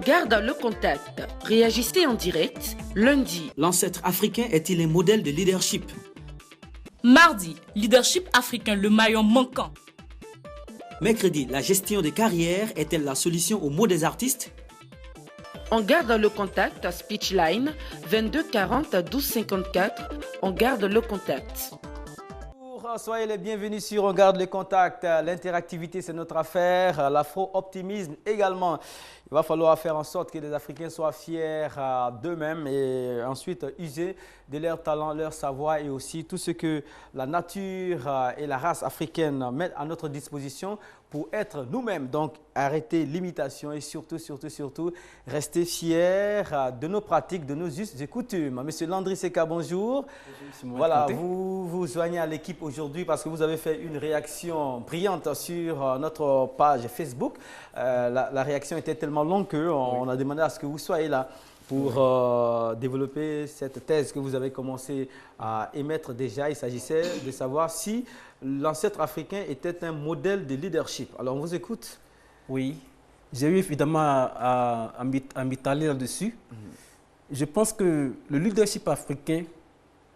garde le contact. Réagissez en direct. Lundi. L'ancêtre africain est-il un modèle de leadership? Mardi, leadership africain, le maillon manquant. Mercredi, la gestion de carrière est-elle la solution aux maux des artistes? On garde le contact. Speechline 22 40 12 54. On garde le contact. Soyez les bienvenus sur On garde le contact. L'interactivité, c'est notre affaire. L'afro-optimisme également. Il va falloir faire en sorte que les Africains soient fiers d'eux-mêmes et ensuite user de leur talent, leur savoir et aussi tout ce que la nature et la race africaine mettent à notre disposition pour être nous-mêmes. Donc, arrêter l'imitation et surtout, rester fiers de nos pratiques, de nos us et coutumes. Monsieur Landry Seka, bonjour. Bonjour, voilà, vous vous joignez à l'équipe aujourd'hui parce que vous avez fait une réaction brillante sur notre page Facebook. La réaction était tellement longue qu'on a demandé à ce que vous soyez là pour développer cette thèse que vous avez commencé à émettre déjà. Il s'agissait de savoir si l'ancêtre africain était un modèle de leadership. Alors, on vous écoute. Oui, j'ai eu évidemment à m'étaler là-dessus. Je pense que le leadership africain,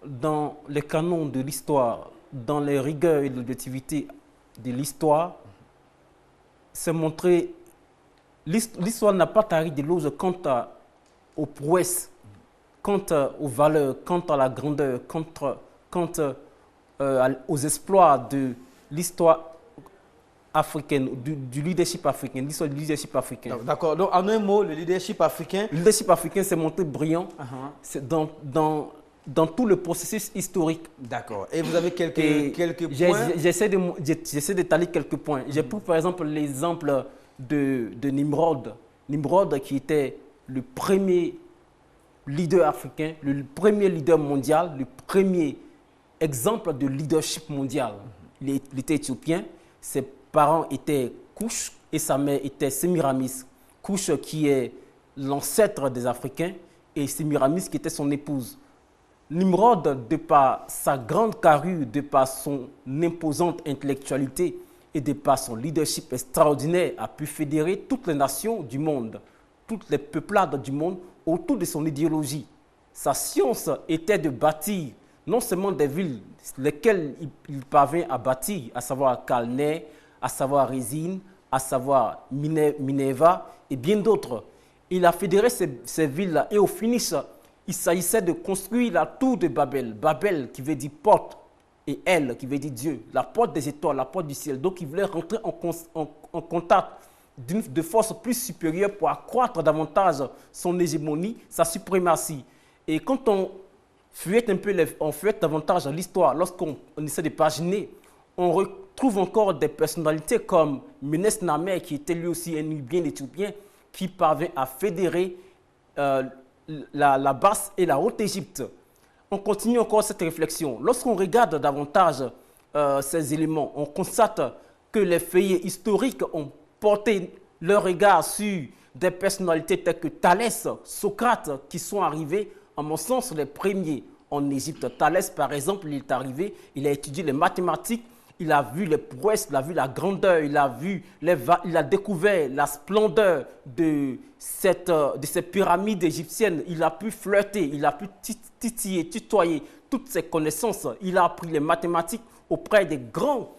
dans les canons de l'histoire, dans les rigueurs et l'objectivité de l'histoire, s'est montré. L'histoire n'a pas tari de l'ose quant aux prouesses, quant aux valeurs, quant à la grandeur, quant aux exploits de l'histoire africaine, du leadership africain, l'histoire du leadership africain. D'accord. Donc, en un mot, le leadership africain... Le leadership africain s'est montré brillant dans tout le processus historique. D'accord. Et vous avez quelques points? J'essaie d'étaler quelques points. J'ai pris par exemple l'exemple de Nimrod. Nimrod qui était le premier leader africain, le premier leader mondial, le premier exemple de leadership mondial. Il était éthiopien, ses parents étaient Kush et sa mère était Sémiramis. Kush qui est l'ancêtre des Africains et Sémiramis qui était son épouse. Nimrod, de par sa grande carrure, de par son imposante intellectualité et de par son leadership extraordinaire, a pu fédérer toutes les nations du monde, toutes les peuplades du monde autour de son idéologie. Sa science était de bâtir non seulement des villes, lesquelles il parvint à bâtir, à savoir Calneh, à savoir Résine, à savoir Minerva et bien d'autres. Il a fédéré ces villes-là et au finish, il s'agissait de construire la tour de Babel. Babel qui veut dire porte et Elle qui veut dire Dieu. La porte des étoiles, la porte du ciel. Donc il voulait rentrer en contact de force plus supérieure pour accroître davantage son hégémonie, sa suprématie. Et quand on feuillette davantage l'histoire, lorsqu'on essaie de paginer, on retrouve encore des personnalités comme Ménès Namer, qui était lui aussi un Nubien éthiopien, qui parvint à fédérer la basse et la haute Égypte. On continue encore cette réflexion. Lorsqu'on regarde davantage ces éléments, on constate que les feuillets historiques ont porté leur regard sur des personnalités telles que Thalès, Socrate, qui sont arrivés, à mon sens, les premiers en Égypte. Thalès, par exemple, il est arrivé, il a étudié les mathématiques, il a vu les prouesses, il a vu la grandeur, il a découvert la splendeur de ces pyramides égyptiennes. Il a pu flirter, il a pu titiller, tutoyer toutes ses connaissances. Il a appris les mathématiques auprès des grands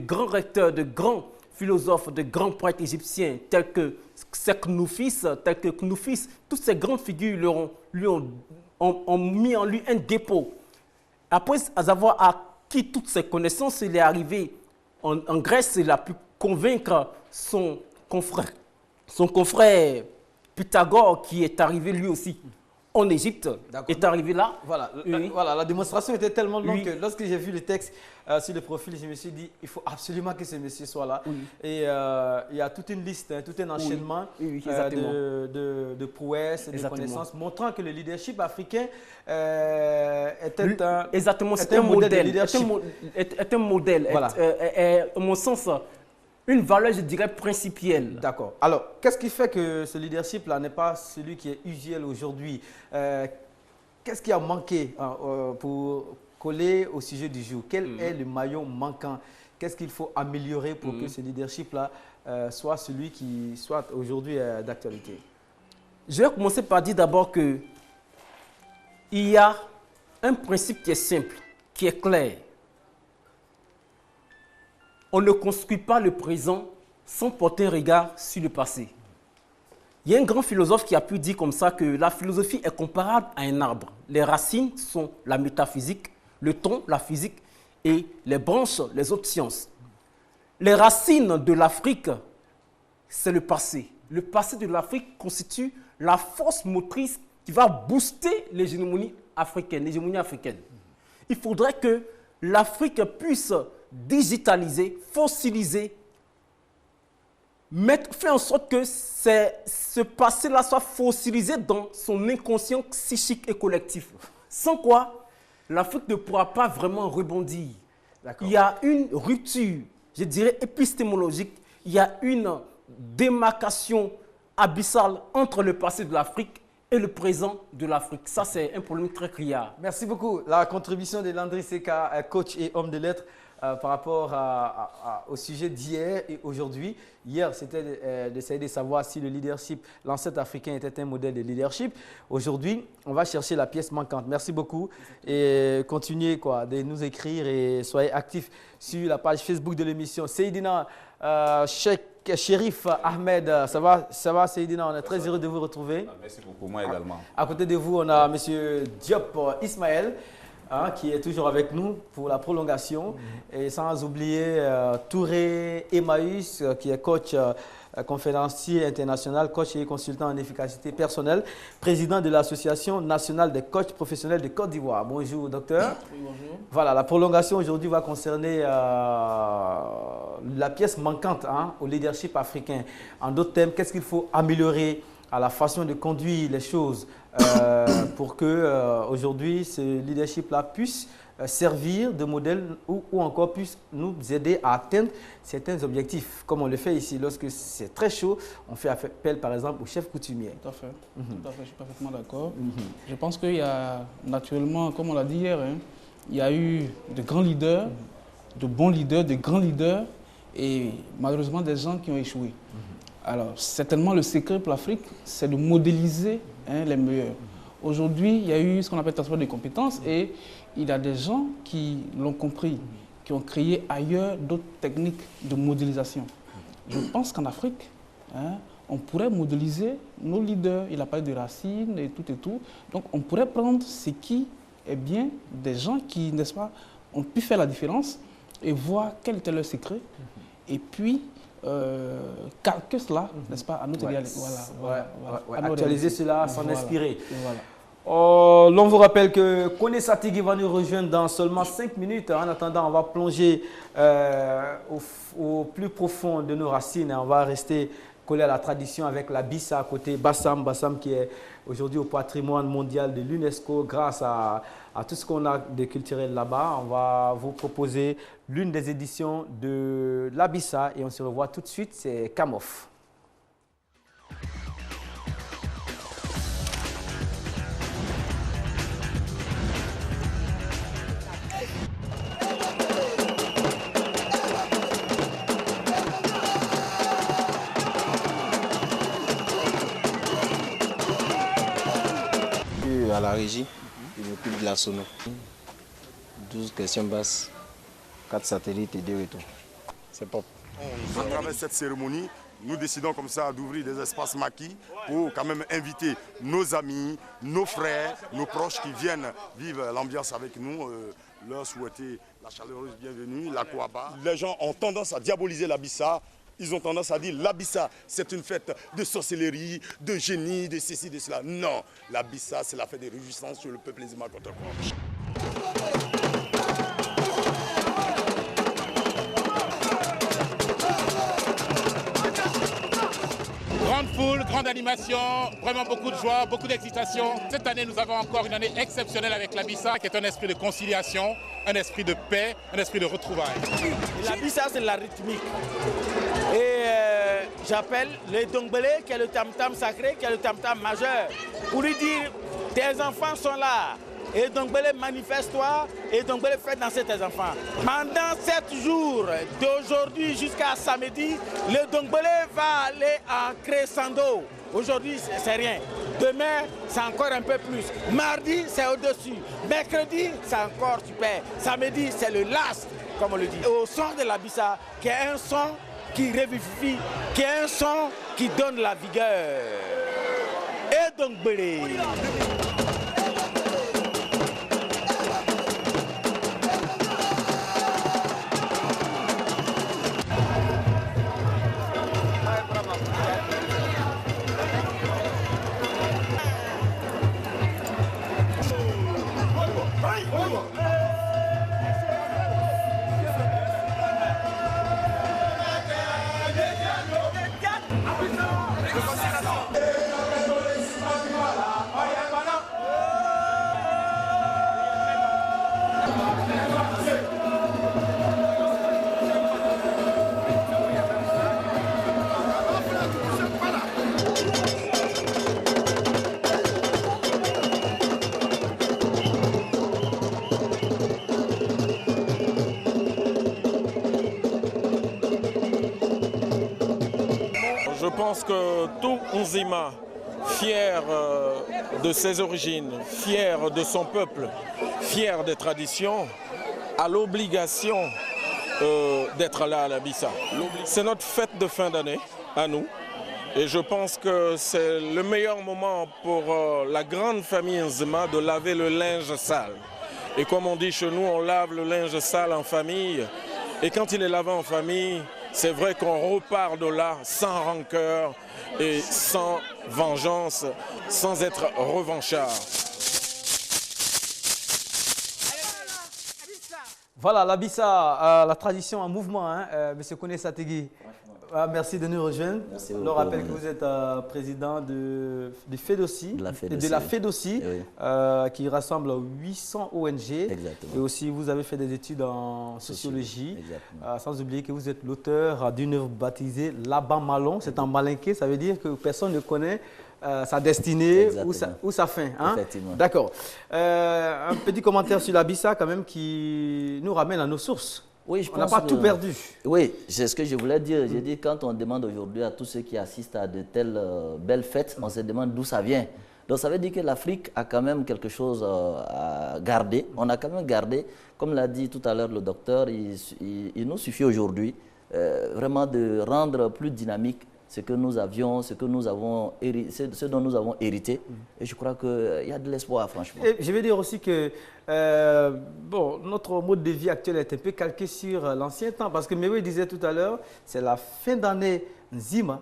recteurs, de grands philosophes, de grands poètes égyptiens tels que Seknoufis, toutes ces grandes figures lui ont mis en lui un dépôt. Après avoir acquis toutes ces connaissances, il est arrivé en Grèce, il a pu convaincre son confrère Pythagore, qui est arrivé lui aussi en Égypte, est arrivé là. Voilà, la démonstration était tellement longue que lorsque j'ai vu le texte sur le profil, je me suis dit, il faut absolument que ce monsieur soit là. Oui. Et il y a toute une liste, tout un enchaînement de prouesses, de connaissances, montrant que le leadership africain est un modèle. Est un modèle, voilà. À mon sens, une valeur, je dirais, principielle. D'accord. Alors, qu'est-ce qui fait que ce leadership-là n'est pas celui qui est usuel aujourd'hui? Qu'est-ce qui a manqué pour coller au sujet du jour? Quel est le maillon manquant? Qu'est-ce qu'il faut améliorer pour que ce leadership-là soit celui qui soit aujourd'hui d'actualité? Je vais commencer par dire d'abord que il y a un principe qui est simple, qui est clair. On ne construit pas le présent sans porter un regard sur le passé. Il y a un grand philosophe qui a pu dire comme ça que la philosophie est comparable à un arbre. Les racines sont la métaphysique, le tronc, la physique, et les branches, les autres sciences. Les racines de l'Afrique, c'est le passé. Le passé de l'Afrique constitue la force motrice qui va booster l'hégémonie africaine. Il faudrait que l'Afrique puisse digitaliser, fossiliser, faire en sorte que ce passé-là soit fossilisé dans son inconscient psychique et collectif. Sans quoi, l'Afrique ne pourra pas vraiment rebondir. Il y a une rupture, je dirais, épistémologique. Il y a une démarcation abyssale entre le passé de l'Afrique et le présent de l'Afrique. Ça, c'est un problème très criard. Merci beaucoup. La contribution de Landry Seka, coach et homme de lettres, par rapport au sujet d'hier et aujourd'hui. Hier, c'était d'essayer de savoir si le leadership, l'ancêtre africain était un modèle de leadership. Aujourd'hui, on va chercher la pièce manquante. Merci beaucoup et continuez de nous écrire et soyez actifs sur la page Facebook de l'émission. Seydina Chérif Ahmed, ça va Seydina, on est très heureux de vous retrouver. Merci beaucoup, moi également. À côté de vous, on a M. Diop Ismaël, qui est toujours avec nous pour la prolongation. Et sans oublier Touré Emmaüs, qui est coach conférencier international, coach et consultant en efficacité personnelle, président de l'Association nationale des coachs professionnels de Côte d'Ivoire. Bonjour, docteur. Oui, bonjour. Voilà, la prolongation aujourd'hui va concerner la pièce manquante au leadership africain. En d'autres termes, qu'est-ce qu'il faut améliorer à la façon de conduire les choses pour que aujourd'hui ce leadership-là puisse servir de modèle ou encore puisse nous aider à atteindre certains objectifs, comme on le fait ici. Lorsque c'est très chaud, on fait appel par exemple au chef coutumier. Tout à fait, tout à fait, je suis parfaitement d'accord. Je pense qu'il y a naturellement, comme on l'a dit hier, il y a eu de grands leaders, de bons leaders, de grands leaders et malheureusement des gens qui ont échoué. Alors, certainement, le secret pour l'Afrique, c'est de modéliser les meilleurs. Aujourd'hui, il y a eu ce qu'on appelle transfert de compétences et il y a des gens qui l'ont compris, qui ont créé ailleurs d'autres techniques de modélisation. Je pense qu'en Afrique, on pourrait modéliser nos leaders. Il a parlé de Racine et tout. Donc, on pourrait prendre ce qui est bien des gens qui, n'est-ce pas, ont pu faire la différence et voir quel était leur secret. Et puis, calquer cela, n'est-ce pas, à notre réalité. Actualiser cela, s'en inspirer. Voilà. L'on vous rappelle que Kone Satigui va nous rejoindre dans seulement 5 minutes. En attendant, on va plonger au plus profond de nos racines. On va rester collé à la tradition avec la Bissa à côté, Bassam qui est aujourd'hui au patrimoine mondial de l'UNESCO grâce à tout ce qu'on a de culturel là-bas. On va vous proposer l'une des éditions de la Bissa et on se revoit tout de suite, c'est Kamof. À la régie, je m'occupe de la sono. 12 questions basses, 4 satellites et 2 retours. C'est pop. À travers cette cérémonie, nous décidons comme ça d'ouvrir des espaces maquis pour quand même inviter nos amis, nos frères, nos proches qui viennent vivre l'ambiance avec nous, leur souhaiter la chaleureuse bienvenue, la Kouaba. Les gens ont tendance à diaboliser la Bissa. Ils ont tendance à dire la Bissa, c'est une fête de sorcellerie, de génie, de ceci, de cela. Non, la Bissa, c'est la fête de réjouissance sur le peuple Zima contre Grande foule, grande animation, vraiment beaucoup de joie, beaucoup d'excitation. Cette année, nous avons encore une année exceptionnelle avec la Bissa, qui est un esprit de conciliation, un esprit de paix, un esprit de retrouvailles. La Bissa, c'est la rythmique. Et j'appelle le Dongbele, qui est le tam-tam sacré, qui est le tam-tam majeur, pour lui dire, tes enfants sont là. Et Dongbele, manifeste-toi, et Dongbele, fait danser tes enfants. Pendant 7 jours, d'aujourd'hui jusqu'à samedi, le Dongbele va aller en crescendo. Aujourd'hui, c'est rien. Demain, c'est encore un peu plus. Mardi, c'est au-dessus. Mercredi, c'est encore super. Samedi, c'est le last, comme on le dit. Au son de la Bissa, qui est un son qui revivifie, qui est un son qui donne la vigueur. Et donc, Je pense que tout Nzima, fier de ses origines, fier de son peuple, fier des traditions, a l'obligation d'être là à la Bissa. C'est notre fête de fin d'année à nous. Et je pense que c'est le meilleur moment pour la grande famille Nzima de laver le linge sale. Et comme on dit chez nous, on lave le linge sale en famille. Et quand il est lavé en famille, c'est vrai qu'on repart de là sans rancœur et sans vengeance, sans être revanchard. Voilà, la Bissa, la tradition en mouvement, hein, Monsieur Kone Sategui. Merci de nous rejoindre. Merci beaucoup. Je rappelle que vous êtes président de FEDOSI, de la FEDOSI, oui. Qui rassemble 800 ONG. Exactement. Et aussi, vous avez fait des études en sociologie. Sans oublier que vous êtes l'auteur d'une œuvre baptisée Laban Malon. C'est en malinké, ça veut dire que personne ne connaît sa destinée ou sa fin. Hein? D'accord. Un petit commentaire sur la Bissa quand même qui nous ramène à nos sources. Oui, on n'a pas tout perdu. Oui, c'est ce que je voulais dire. J'ai dit, quand on demande aujourd'hui à tous ceux qui assistent à de telles belles fêtes, on se demande d'où ça vient. Donc ça veut dire que l'Afrique a quand même quelque chose à garder. On a quand même gardé, comme l'a dit tout à l'heure le docteur, il nous suffit aujourd'hui vraiment de rendre plus dynamique ce que nous avions, ce dont nous avons hérité. Et je crois qu'il y a de l'espoir, franchement. Et je vais dire aussi que bon, notre mode de vie actuel est un peu calqué sur l'ancien temps. Parce que Mewe disait tout à l'heure, c'est la fin d'année Nzima.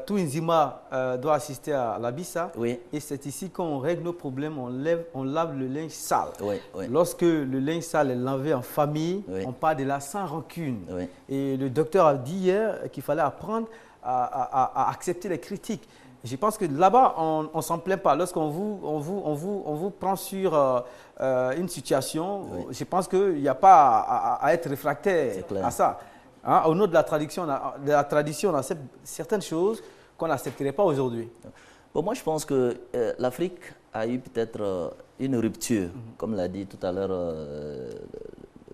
Tout Nzima doit assister à la Bissa. Oui. Et c'est ici qu'on règle nos problèmes, on lave le linge sale. Oui, oui. Lorsque le linge sale est lavé en famille, oui. On part de là sans rancune. Oui. Et le docteur a dit hier qu'il fallait apprendre à accepter les critiques. Je pense que là-bas, on ne s'en plaint pas. Lorsqu'on vous prend sur une situation, oui. Je pense qu'il n'y a pas à être réfractaire à ça. Hein, au nom de la tradition, on accepte certaines choses qu'on n'accepterait pas aujourd'hui. Bon, moi, je pense que l'Afrique a eu peut-être une rupture, comme l'a dit tout à l'heure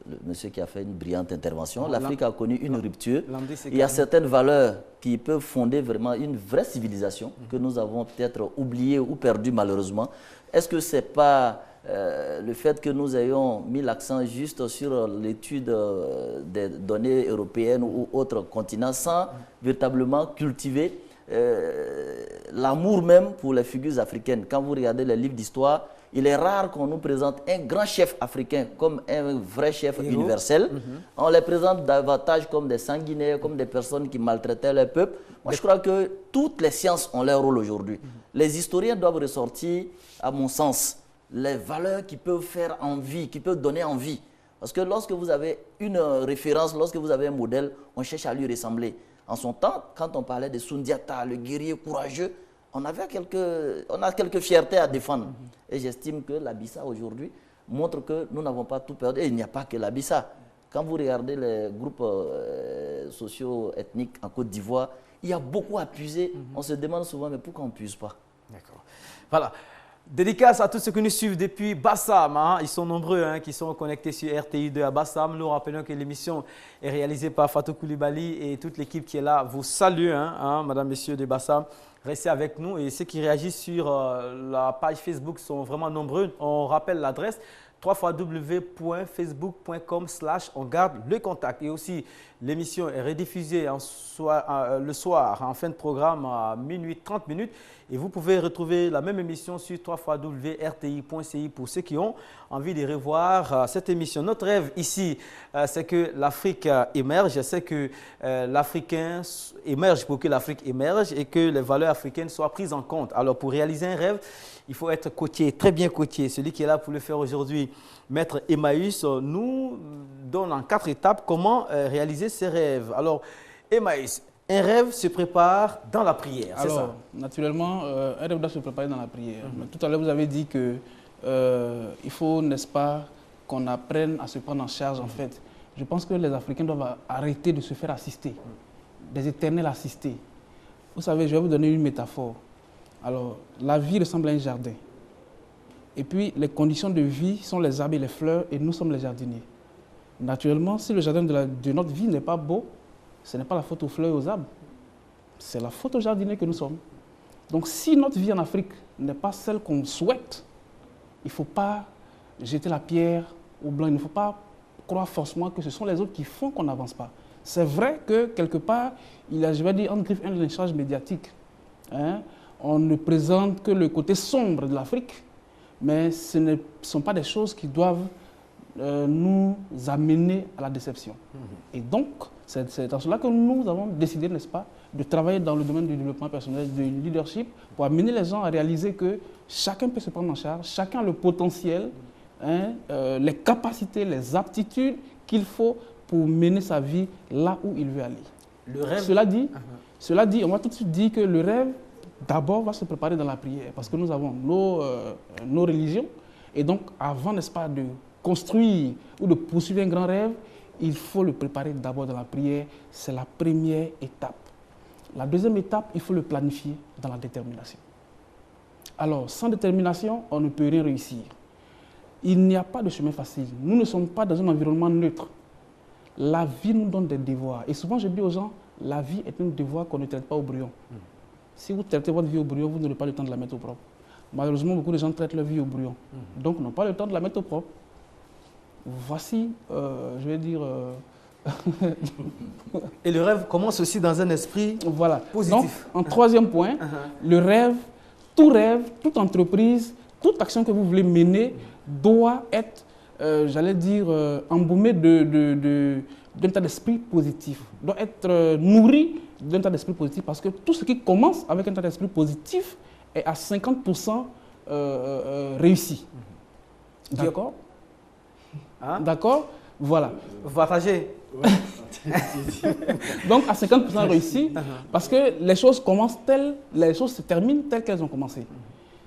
le monsieur qui a fait une brillante intervention. L'Afrique a connu une rupture. Il y a certaines valeurs qui peuvent fonder vraiment une vraie civilisation que nous avons peut-être oubliées ou perdues malheureusement. Est-ce que ce n'est pas le fait que nous ayons mis l'accent juste sur l'étude des données européennes ou autres continents sans véritablement cultiver l'amour même pour les figures africaines? Quand vous regardez les livres d'histoire, il est rare qu'on nous présente un grand chef africain comme un vrai chef universel. On les présente davantage comme des sanguinaires, comme des personnes qui maltraitaient leur peuple. Moi, je crois que toutes les sciences ont leur rôle aujourd'hui. Les historiens doivent ressortir, à mon sens, les valeurs qui peuvent faire envie, qui peuvent donner envie. Parce que lorsque vous avez une référence, lorsque vous avez un modèle, on cherche à lui ressembler. En son temps, quand on parlait de Sundiata, le guerrier courageux, on a quelques fiertés à défendre. Et j'estime que la Bissa aujourd'hui montre que nous n'avons pas tout perdu. Et il n'y a pas que la Bissa. Quand vous regardez les groupes socio-ethniques en Côte d'Ivoire, il y a beaucoup à puiser. On se demande souvent, mais pourquoi on ne puise pas? D'accord. Voilà. Dédicace à tous ceux qui nous suivent depuis Bassam. Hein. Ils sont nombreux qui sont connectés sur RTI2 à Bassam. Nous rappelons que l'émission est réalisée par Fatou Koulibaly et toute l'équipe qui est là vous salue, madame, messieurs de Bassam. Restez avec nous et ceux qui réagissent sur la page Facebook sont vraiment nombreux. On rappelle l'adresse www.facebook.com/on garde le contact. Et aussi, l'émission est rediffusée le soir en fin de programme à minuit 30 minutes. Et vous pouvez retrouver la même émission sur www.rti.ci pour ceux qui ont envie de revoir cette émission. Notre rêve ici, c'est que l'Afrique émerge. C'est que l'Africain émerge pour que l'Afrique émerge et que les valeurs africaines soient prises en compte. Alors, pour réaliser un rêve, il faut être coaché, très bien coaché. Celui qui est là pour le faire aujourd'hui, Maître Emmaüs, nous donne en 4 étapes comment réaliser ses rêves. Alors, Emmaüs, un rêve se prépare dans la prière, c'est ça? Alors, naturellement, un rêve doit se préparer dans la prière. Mais tout à l'heure, vous avez dit que il faut, n'est-ce pas, qu'on apprenne à se prendre en charge, en fait. Je pense que les Africains doivent arrêter de se faire assister, des éternels assistés. Vous savez, je vais vous donner une métaphore. Alors, la vie ressemble à un jardin. Et puis, les conditions de vie sont les arbres et les fleurs, et nous sommes les jardiniers. Naturellement, si le jardin de notre vie n'est pas beau, ce n'est pas la faute aux fleurs et aux arbres. C'est la faute aux jardiniers que nous sommes. Donc, si notre vie en Afrique n'est pas celle qu'on souhaite, il ne faut pas jeter la pierre au blanc. Il ne faut pas croire forcément que ce sont les autres qui font qu'on n'avance pas. C'est vrai que, quelque part, il y a, je vais dire, entre griffes, un lynchage médiatique. On ne présente que le côté sombre de l'Afrique, mais ce ne sont pas des choses qui doivent nous amener à la déception. Et donc, c'est dans cela que nous avons décidé, n'est-ce pas, de travailler dans le domaine du développement personnel, du leadership, pour amener les gens à réaliser que chacun peut se prendre en charge, chacun a le potentiel, les capacités, les aptitudes qu'il faut pour mener sa vie là où il veut aller. Le rêve... Cela dit, on va tout de suite dire que le rêve, d'abord, va se préparer dans la prière, parce que nous avons nos religions, et donc, avant, n'est-ce pas, de construire ou de poursuivre un grand rêve, il faut le préparer d'abord dans la prière. C'est la première étape. La deuxième étape, il faut le planifier dans la détermination. Alors, sans détermination, on ne peut rien réussir. Il n'y a pas de chemin facile. Nous ne sommes pas dans un environnement neutre. La vie nous donne des devoirs. Et souvent, je dis aux gens, la vie est un devoir qu'on ne traite pas au brouillon. Si vous traitez votre vie au brouillon, vous n'aurez pas le temps de la mettre au propre. Malheureusement, beaucoup de gens traitent leur vie au brouillon. Donc, n'ont pas le temps de la mettre au propre. Voici, je vais dire... Et le rêve commence aussi dans un esprit positif. Donc, en troisième point, le rêve, toute entreprise, toute action que vous voulez mener doit être, j'allais dire, embaumée d'un état d'esprit positif, doit être nourri d'un état d'esprit positif, parce que tout ce qui commence avec un état d'esprit positif est à 50% réussi. D'accord? D'accord? Voilà. Partagez. Donc, à 50% réussi, parce que les choses se terminent telles qu'elles ont commencé.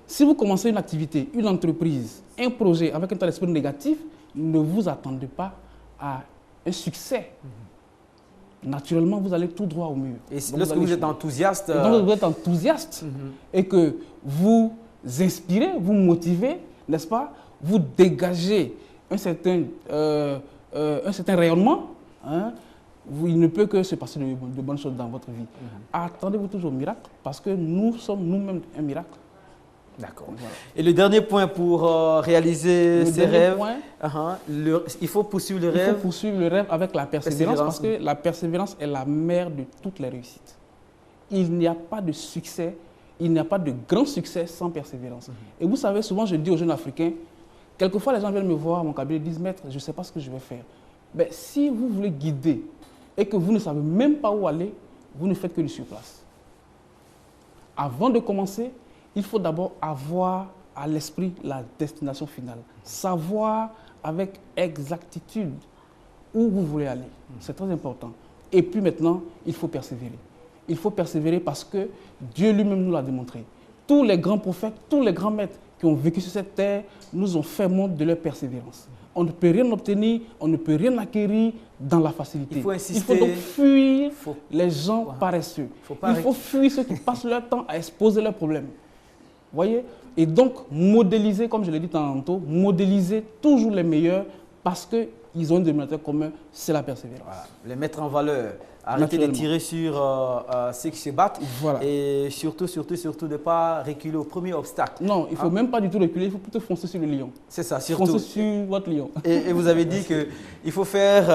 Si vous commencez une activité, une entreprise, un projet avec un état d'esprit négatif, ne vous attendez pas à un succès. Naturellement, vous allez tout droit au mur. Et lorsque vous êtes enthousiaste... Donc, vous êtes enthousiaste et que vous inspirez, vous motivez, n'est-ce pas? Vous dégagez un certain rayonnement, il ne peut que se passer de bonnes choses dans votre vie. Attendez-vous toujours au miracle, parce que nous sommes nous-mêmes un miracle. D'accord. Voilà. Et le dernier point pour réaliser ses rêves, il faut poursuivre le rêve. Il faut poursuivre le rêve avec la persévérance, parce que la persévérance est la mère de toutes les réussites. Il n'y a pas de succès, il n'y a pas de grand succès sans persévérance. Et vous savez, souvent je dis aux jeunes Africains, quelquefois les gens viennent me voir à mon cabinet et disent « Maître, je ne sais pas ce que je vais faire ». Mais si vous voulez guider et que vous ne savez même pas où aller, vous ne faites que du surplace. Avant de commencer, il faut d'abord avoir à l'esprit la destination finale. Savoir avec exactitude où vous voulez aller. C'est très important. Et puis maintenant, il faut persévérer. Il faut persévérer parce que Dieu lui-même nous l'a démontré. Tous les grands prophètes, tous les grands maîtres qui ont vécu sur cette terre nous ont fait montre de leur persévérance. On ne peut rien obtenir, on ne peut rien acquérir dans la facilité. Il faut insister. Il faut donc fuir les gens paresseux. Il faut fuir ceux qui passent leur temps à exposer leurs problèmes. voyez? Et donc, modéliser, comme je l'ai dit tantôt, modéliser toujours les meilleurs parce qu'ils ont un dénominateur commun, c'est la persévérance. Voilà. Les mettre en valeur. Arrêter de tirer sur ceux qui se battent. Voilà. Et surtout, de ne pas reculer au premier obstacle. Non, il ne faut même pas du tout reculer, il faut plutôt foncer sur le lion. C'est ça, surtout. Foncer sur votre lion. Et vous avez dit qu'il faut faire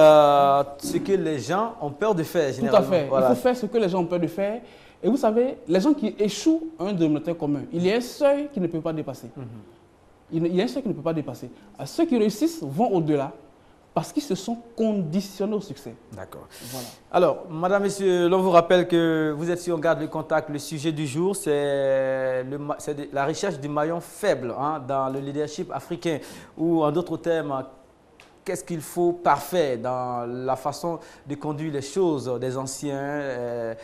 ce que les gens ont peur de faire, généralement. Tout à fait. Voilà. Il faut faire ce que les gens ont peur de faire. Et vous savez, les gens qui échouent ont un dénominateur commun. Il y a un seuil qu'ils ne peuvent pas dépasser. Il y a un seuil qu'ils ne peuvent pas dépasser. Ceux qui réussissent vont au-delà parce qu'ils se sont conditionnés au succès. D'accord. Voilà. Alors, madame, messieurs, l'on vous rappelle que vous êtes sur On Garde le Contact. Le sujet du jour, c'est la recherche du maillon faible dans le leadership africain. Ou en d'autres termes, qu'est-ce qu'il faut parfait dans la façon de conduire les choses des anciens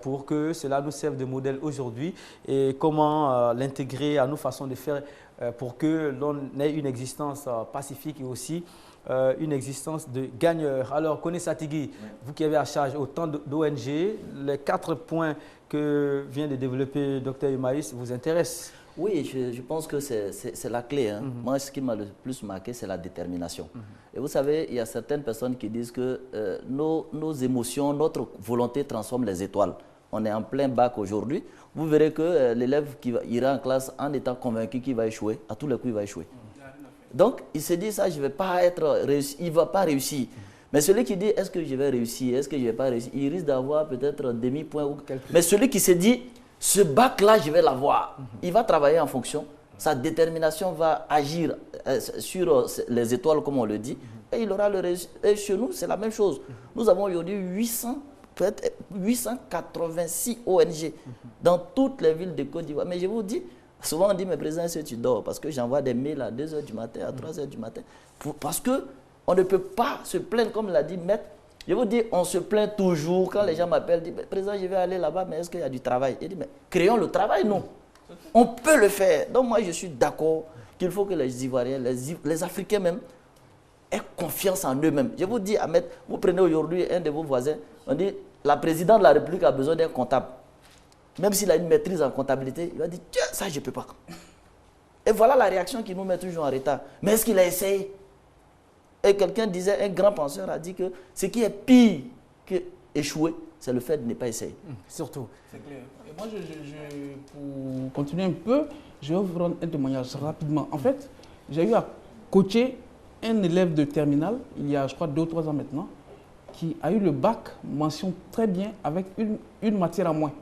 pour que cela nous serve de modèle aujourd'hui et comment l'intégrer à nos façons de faire pour que l'on ait une existence pacifique et aussi une existence de gagneur. Alors, Koné Satigui, vous qui avez à charge autant d'ONG, les 4 points que vient de développer Dr Emmaüs vous intéressent? Oui, je pense que c'est la clé. Moi, ce qui m'a le plus marqué, c'est la détermination. Et vous savez, il y a certaines personnes qui disent que nos émotions, notre volonté transforme les étoiles. On est en plein bac aujourd'hui. Vous verrez que l'élève qui ira en classe en étant convaincu qu'il va échouer, à tous les coups, il va échouer. Donc, il se dit ça, je ne vais pas être réussi, il ne va pas réussir. Mais celui qui dit, est-ce que je vais réussir, est-ce que je ne vais pas réussir, il risque d'avoir peut-être un demi-point. Mais celui qui se dit, ce bac-là, je vais l'avoir, il va travailler en fonction. Sa détermination va agir sur les étoiles, comme on le dit, et il aura le résultat. Et chez nous, c'est la même chose. Nous avons aujourd'hui 886 ONG dans toutes les villes de Côte d'Ivoire. Mais je vous dis, souvent on dit, mais président, est-ce que tu dors? Parce que j'envoie des mails à 2 h du matin, à 3 h du matin. Parce qu'on ne peut pas se plaindre, comme l'a dit Maître. Je vous dis, on se plaint toujours quand les gens m'appellent, disent, président, je vais aller là-bas, mais est-ce qu'il y a du travail? Je dis, mais créons le travail, non. On peut le faire. Donc moi, je suis d'accord qu'il faut que les Ivoiriens, les Africains même, aient confiance en eux-mêmes. Je vous dis, Ahmed, vous prenez aujourd'hui un de vos voisins, on dit, la présidente de la République a besoin d'un comptable. Même s'il a une maîtrise en comptabilité, il va dire, tiens, ça, je ne peux pas. Et voilà la réaction qui nous met toujours en retard. Mais est-ce qu'il a essayé? Et quelqu'un disait, un grand penseur a dit que ce qui est pire qu'échouer, c'est le fait de ne pas essayer. Surtout. C'est clair. Et moi, pour continuer un peu, je vais vous rendre un témoignage rapidement. En fait, j'ai eu à coacher un élève de terminale, il y a, je crois, 2 ou 3 ans maintenant, qui a eu le bac, mention très bien, avec une matière à moins.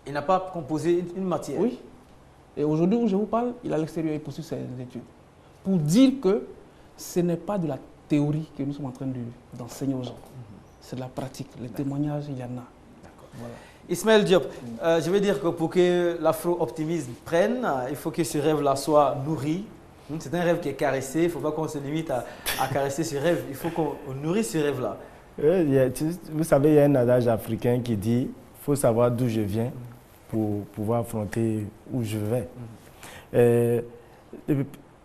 Il n'a pas composé une matière? Oui. Et aujourd'hui où je vous parle, il est à l'extérieur, il poursuit ses études. Pour dire que ce n'est pas de la théorie que nous sommes en train d'enseigner aux gens. C'est de la pratique. Les témoignages, il y en a. Voilà. Ismaël Diop, je veux dire que pour que l'afro-optimisme prenne, il faut que ce rêve-là soit nourri. C'est un rêve qui est caressé. Il ne faut pas qu'on se limite à caresser ce rêve. Il faut qu'on nourrisse ce rêve-là. Vous savez, il y a un adage africain qui dit « il faut savoir d'où je viens pour pouvoir affronter où je vais ».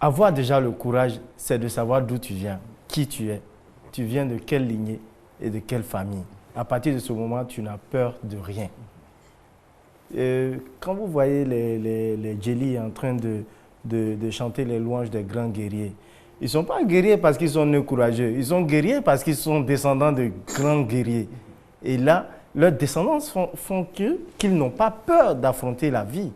Avoir déjà le courage, c'est de savoir d'où tu viens, qui tu es. Tu viens de quelle lignée et de quelle famille. À partir de ce moment, tu n'as peur de rien. Quand vous voyez les Djeli en train de chanter les louanges des grands guerriers, ils ne sont pas guerriers parce qu'ils sont nés courageux. Ils sont guerriers parce qu'ils sont descendants de grands guerriers. Et là, leurs descendants font qu'ils n'ont pas peur d'affronter la vie.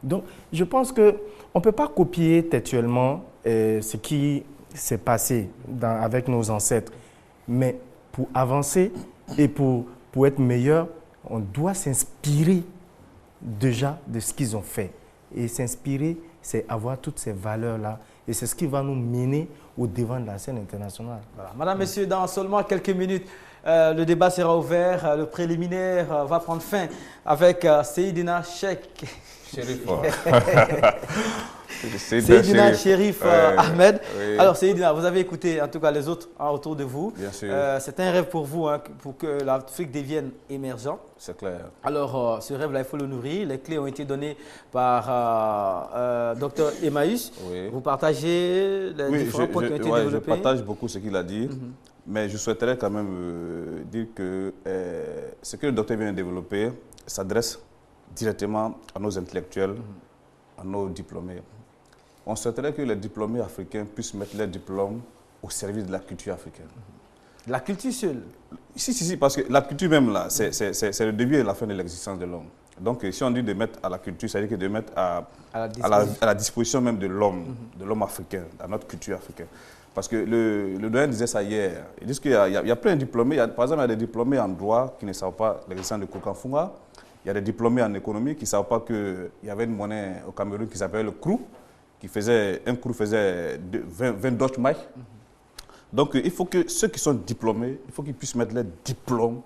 Donc, je pense qu'on ne peut pas copier textuellement ce qui s'est passé avec nos ancêtres. Mais pour avancer et pour être meilleur, on doit s'inspirer déjà de ce qu'ils ont fait. Et s'inspirer, c'est avoir toutes ces valeurs-là. Et c'est ce qui va nous mener au devant de la scène internationale. Voilà. Madame, Messieurs, dans seulement quelques minutes, le débat sera ouvert. Le préliminaire va prendre fin avec Seydina Cheikh. Seydina Chérif Ahmed. Oui. Alors Seydina, vous avez écouté en tout cas les autres autour de vous. Bien sûr. C'est un rêve pour vous, pour que l'Afrique devienne émergente. C'est clair. Alors ce rêve-là, il faut le nourrir. Les clés ont été données par Dr Emmaüs. Oui. Vous partagez les différents points qui ont été développés? Je partage beaucoup ce qu'il a dit. Mais je souhaiterais quand même dire que ce que le docteur vient de développer s'adresse directement à nos intellectuels, à nos diplômés. On souhaiterait que les diplômés africains puissent mettre leurs diplômes au service de la culture africaine. La culture seule? Si, parce que la culture même, là, c'est le début et la fin de l'existence de l'homme. Donc, si on dit de mettre à la culture, ça veut dire que de mettre à la disposition même de l'homme africain, à notre culture africaine. Parce que le doyen disait ça hier. Ils disent qu'il y a plein de diplômés. Par exemple, il y a des diplômés en droit qui ne savent pas l'existence de Kokanfunga. Il y a des diplômés en économie qui ne savent pas qu'il y avait une monnaie au Cameroun qui s'appelait le krou, un krou faisait 20 Deutsche Mark. Donc, il faut que ceux qui sont diplômés, il faut qu'ils puissent mettre leurs diplômes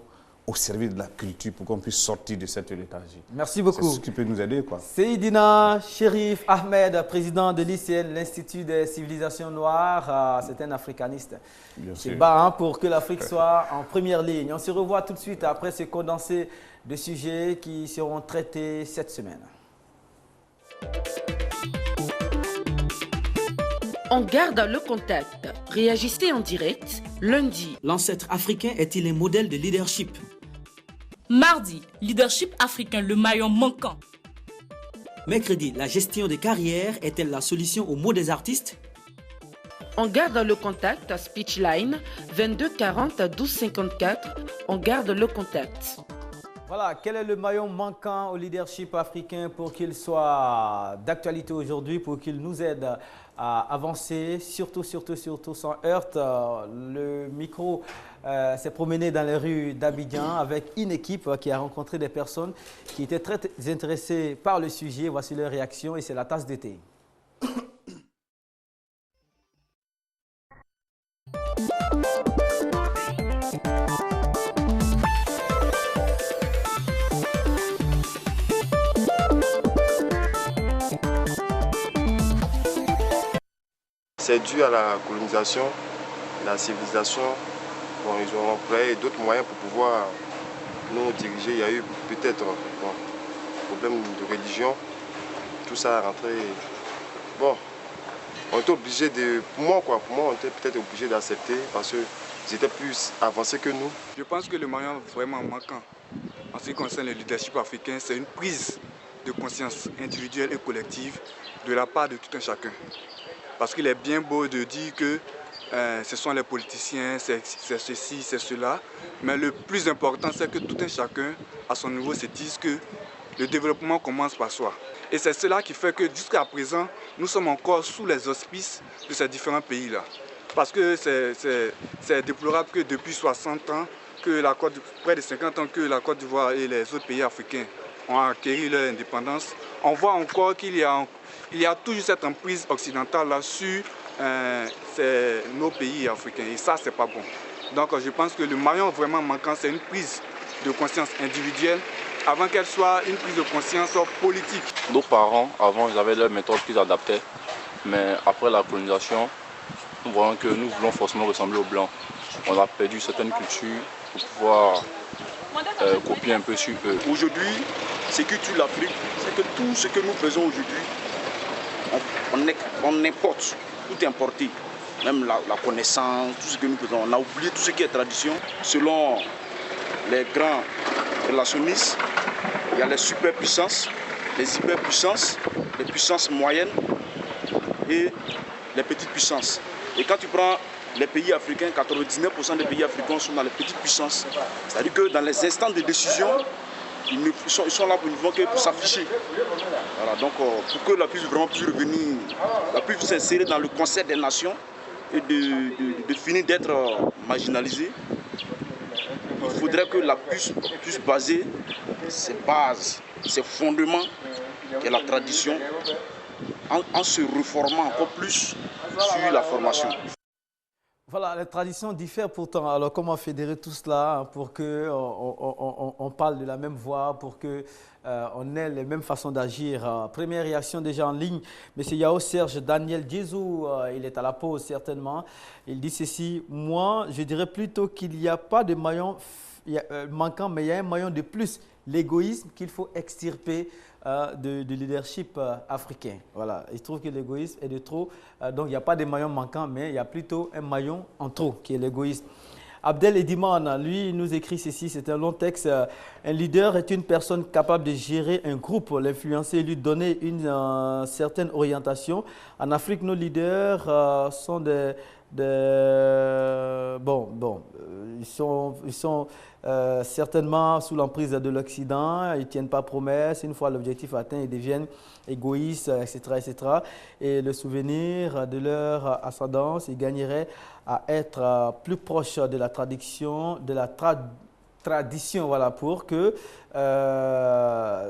au service de la culture pour qu'on puisse sortir de cette léthargie. Merci beaucoup. C'est ce qui peut nous aider, quoi. Seydina Chérif Ahmed, président de l'ICN, l'Institut des civilisations noires, c'est un africaniste. C'est bas pour que l'Afrique soit en première ligne. On se revoit tout de suite après ce condensé de sujets qui seront traités cette semaine. On garde le contact. Réagissez en direct, lundi. L'ancêtre africain est-il un modèle de leadership? Mardi, leadership africain, le maillon manquant. Mercredi, la gestion des carrières est-elle la solution aux maux des artistes? On garde le contact, Speechline, 22 40 12 54. On garde le contact. Voilà, quel est le maillon manquant au leadership africain pour qu'il soit d'actualité aujourd'hui, pour qu'il nous aide à avancer, surtout sans heurte. Le micro s'est promené dans les rues d'Abidjan avec une équipe qui a rencontré des personnes qui étaient très intéressées par le sujet. Voici leur réaction et c'est la tasse d'été. C'est dû à la colonisation, la civilisation. Bon, ils ont employé d'autres moyens pour pouvoir nous diriger. Il y a eu peut-être problème de religion. Tout ça a rentré. Bon, on était obligé de. Pour moi, on était peut-être obligé d'accepter parce qu'ils étaient plus avancés que nous. Je pense que le maillon vraiment manquant en ce qui concerne le leadership africain, c'est une prise de conscience individuelle et collective de la part de tout un chacun. Parce qu'il est bien beau de dire que ce sont les politiciens, c'est ceci, c'est cela. Mais le plus important, c'est que tout un chacun, à son niveau, se dise que le développement commence par soi. Et c'est cela qui fait que jusqu'à présent, nous sommes encore sous les auspices de ces différents pays-là. Parce que c'est déplorable que depuis 60 ans, près de 50 ans que la Côte d'Ivoire et les autres pays africains ont acquis leur indépendance, on voit encore qu'il y a toujours cette emprise occidentale là sur nos pays africains. Et ça, c'est pas bon. Donc je pense que le maillon vraiment manquant, c'est une prise de conscience individuelle avant qu'elle soit une prise de conscience politique. Nos parents, avant, ils avaient leurs méthodes qu'ils adaptaient. Mais après la colonisation, nous voyons que nous voulons forcément ressembler aux Blancs. On a perdu certaines cultures pour pouvoir copier un peu sur eux. Aujourd'hui, ce qui tue l'Afrique, c'est que tout ce que nous faisons aujourd'hui, on importe, tout est importé. Même la connaissance, tout ce que nous faisons, on a oublié tout ce qui est tradition. Selon les grands relationnistes, il y a les superpuissances, les hyperpuissances, les puissances moyennes et les petites puissances. Et quand tu prends les pays africains, 99% des pays africains sont dans les petites puissances. C'est-à-dire que dans les instants de décision, ils sont là pour ne voir que pour s'afficher. Voilà, donc pour que la puisse vraiment revenir, la puisse s'insérer dans le concert des nations et de finir d'être marginalisée, il faudrait que la puisse baser ses bases, ses fondements, qui est la tradition, en se reformant encore plus sur la formation. Voilà, les traditions diffèrent pourtant. Alors, comment fédérer tout cela pour qu'on parle de la même voix, pour qu'on ait les mêmes façons d'agir? Première réaction déjà en ligne, M. Yao Serge Daniel Djezou, il est à la pause certainement. Il dit ceci: moi, je dirais plutôt qu'il n'y a pas de maillon manquant, mais il y a un maillon de plus, l'égoïsme qu'il faut extirper de leadership africain. Voilà, il trouve que l'égoïsme est de trop. Donc, il n'y a pas de maillon manquant, mais il y a plutôt un maillon en trop qui est l'égoïsme. Abdel Ediman, lui, il nous écrit ceci, c'est un long texte. Un leader est une personne capable de gérer un groupe, l'influencer et lui donner une certaine orientation. En Afrique, nos leaders sont ils sont certainement sous l'emprise de l'Occident, ils ne tiennent pas promesse, une fois l'objectif atteint, ils deviennent égoïstes, etc., etc. Et le souvenir de leur ascendance, ils gagneraient à être plus proches de la tradition, voilà, pour que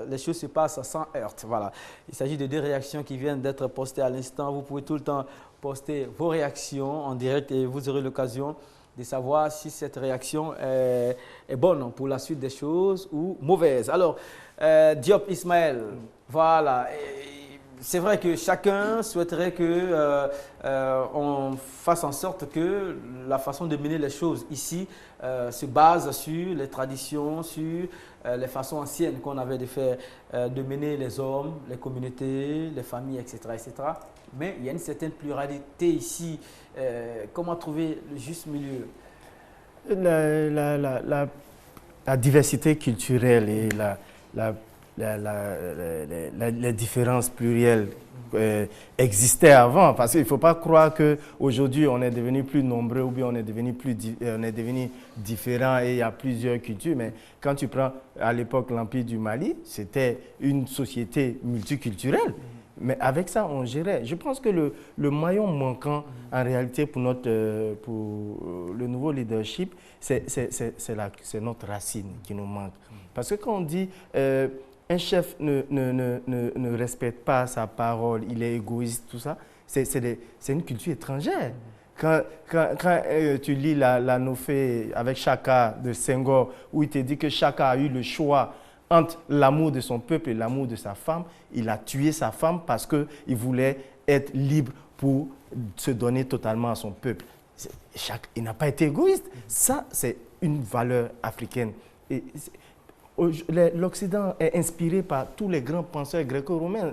les choses se passent sans heurts. Voilà. Il s'agit de 2 réactions qui viennent d'être postées à l'instant. Vous pouvez tout le temps poster vos réactions en direct et vous aurez l'occasion de savoir si cette réaction est bonne pour la suite des choses ou mauvaise. Alors, Diop Ismaël, voilà. C'est vrai que chacun souhaiterait qu'on fasse en sorte que la façon de mener les choses ici se base sur les traditions, sur les façons anciennes qu'on avait de mener les hommes, les communautés, les familles, etc., etc. Mais il y a une certaine pluralité ici. Comment trouver le juste milieu? La diversité culturelle et les différences plurielles existaient avant. Parce qu'il ne faut pas croire qu'aujourd'hui, on est devenu plus nombreux ou bien on est devenu différents et il y a plusieurs cultures. Mais quand tu prends à l'époque l'Empire du Mali, c'était une société multiculturelle. Mais avec ça, on gérait. Je pense que le maillon manquant, en réalité, pour le nouveau leadership, c'est notre racine qui nous manque. Parce que quand on dit un chef ne respecte pas sa parole, il est égoïste, tout ça, c'est une culture étrangère. Quand tu lis la Nofé avec Chaka de Senghor, où il te dit que Chaka a eu le choix entre l'amour de son peuple et l'amour de sa femme, il a tué sa femme parce qu'il voulait être libre pour se donner totalement à son peuple. Il n'a pas été égoïste. Ça, c'est une valeur africaine. L'Occident est inspiré par tous les grands penseurs gréco-romains,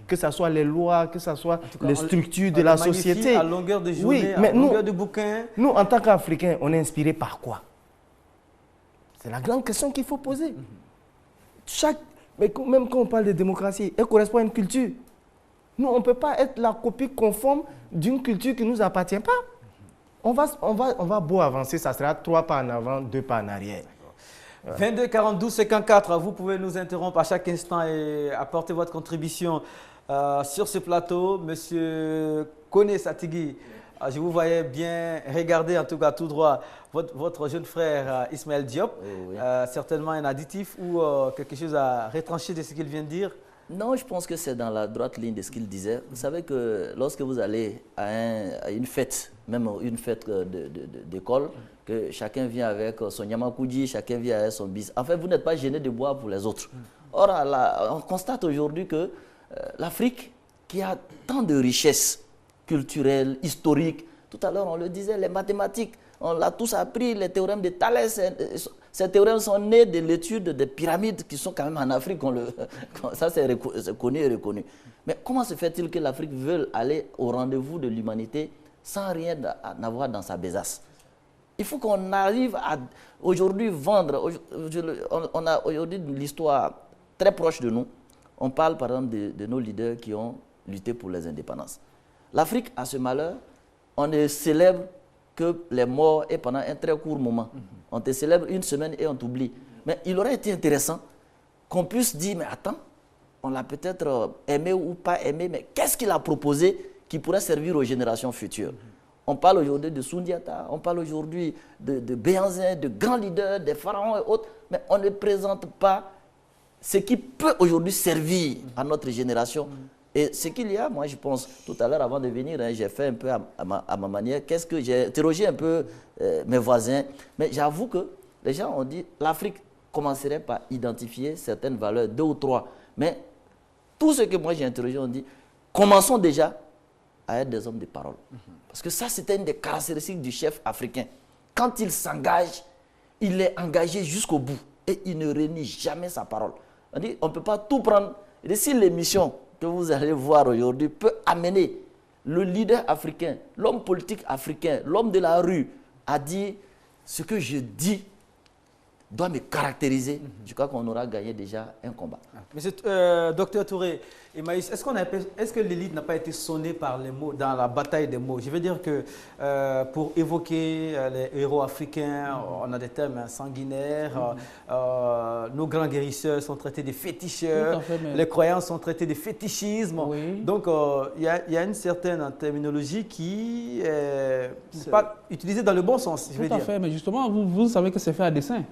que ce soit les lois, que ce soit les structures de la société. À longueur de journée, à longueur de bouquin. Nous, en tant qu'Africains, on est inspiré par quoi? C'est la grande question qu'il faut poser. Mais même quand on parle de démocratie, elle correspond à une culture. Nous, on ne peut pas être la copie conforme d'une culture qui ne nous appartient pas. On va beau avancer, ça sera 3 pas en avant, 2 pas en arrière. 22 42 54, vous pouvez nous interrompre à chaque instant et apporter votre contribution sur ce plateau. Monsieur Kone Satigui, je vous voyais bien regarder, en tout cas tout droit, votre jeune frère Ismaël Diop. Oui. Certainement un additif ou quelque chose à retrancher de ce qu'il vient de dire? Non, je pense que c'est dans la droite ligne de ce qu'il disait. Vous savez que lorsque vous allez à une fête, même une fête d'école, que chacun vient avec son Yamakoudi, chacun vient avec son bis. En fait, vous n'êtes pas gêné de boire pour les autres. Or, on constate aujourd'hui que l'Afrique, qui a tant de richesses culturelles, historiques, tout à l'heure on le disait, les mathématiques, on l'a tous appris, les théorèmes de Thalès, ces théorèmes sont nés de l'étude des pyramides qui sont quand même en Afrique, ça c'est connu et reconnu. Mais comment se fait-il que l'Afrique veuille aller au rendez-vous de l'humanité sans rien avoir dans sa besace? Il faut qu'on arrive à aujourd'hui vendre. On a aujourd'hui l'histoire très proche de nous. On parle par exemple de nos leaders qui ont lutté pour les indépendances. L'Afrique a ce malheur, on ne célèbre que les morts et pendant un très court moment. On te célèbre une semaine et on t'oublie. Mais il aurait été intéressant qu'on puisse dire, mais attends, on l'a peut-être aimé ou pas aimé, mais qu'est-ce qu'il a proposé qui pourrait servir aux générations futures? On parle aujourd'hui de Soundiata, on parle aujourd'hui de Béhanzin, de grands leaders, des pharaons et autres, mais on ne présente pas ce qui peut aujourd'hui servir à notre génération. Et ce qu'il y a, moi je pense, tout à l'heure avant de venir, j'ai fait un peu à ma manière, j'ai interrogé un peu mes voisins, mais j'avoue que les gens ont dit l'Afrique commencerait par identifier certaines valeurs, 2 ou 3, mais tout ce que moi j'ai interrogé, on dit, commençons déjà à être des hommes de parole. Parce que ça, c'était une des caractéristiques du chef africain. Quand il s'engage, il est engagé jusqu'au bout et il ne renie jamais sa parole. On dit, on ne peut pas tout prendre. Et si l'émission que vous allez voir aujourd'hui peut amener le leader africain, l'homme politique africain, l'homme de la rue, à dire ce que je dis doit me caractériser, je crois qu'on aura gagné déjà un combat. Monsieur Docteur Touré et Maïs, est-ce que l'élite n'a pas été sonnée par les mots dans la bataille des mots? Je veux dire que pour évoquer les héros africains, on a des thèmes sanguinaires, nos grands guérisseurs sont traités de féticheurs, les croyants sont traités de fétichisme. Donc il y a une certaine terminologie qui n'est pas utilisée dans le bon sens, je veux dire. Tout à fait, mais justement, vous savez que c'est fait à dessein.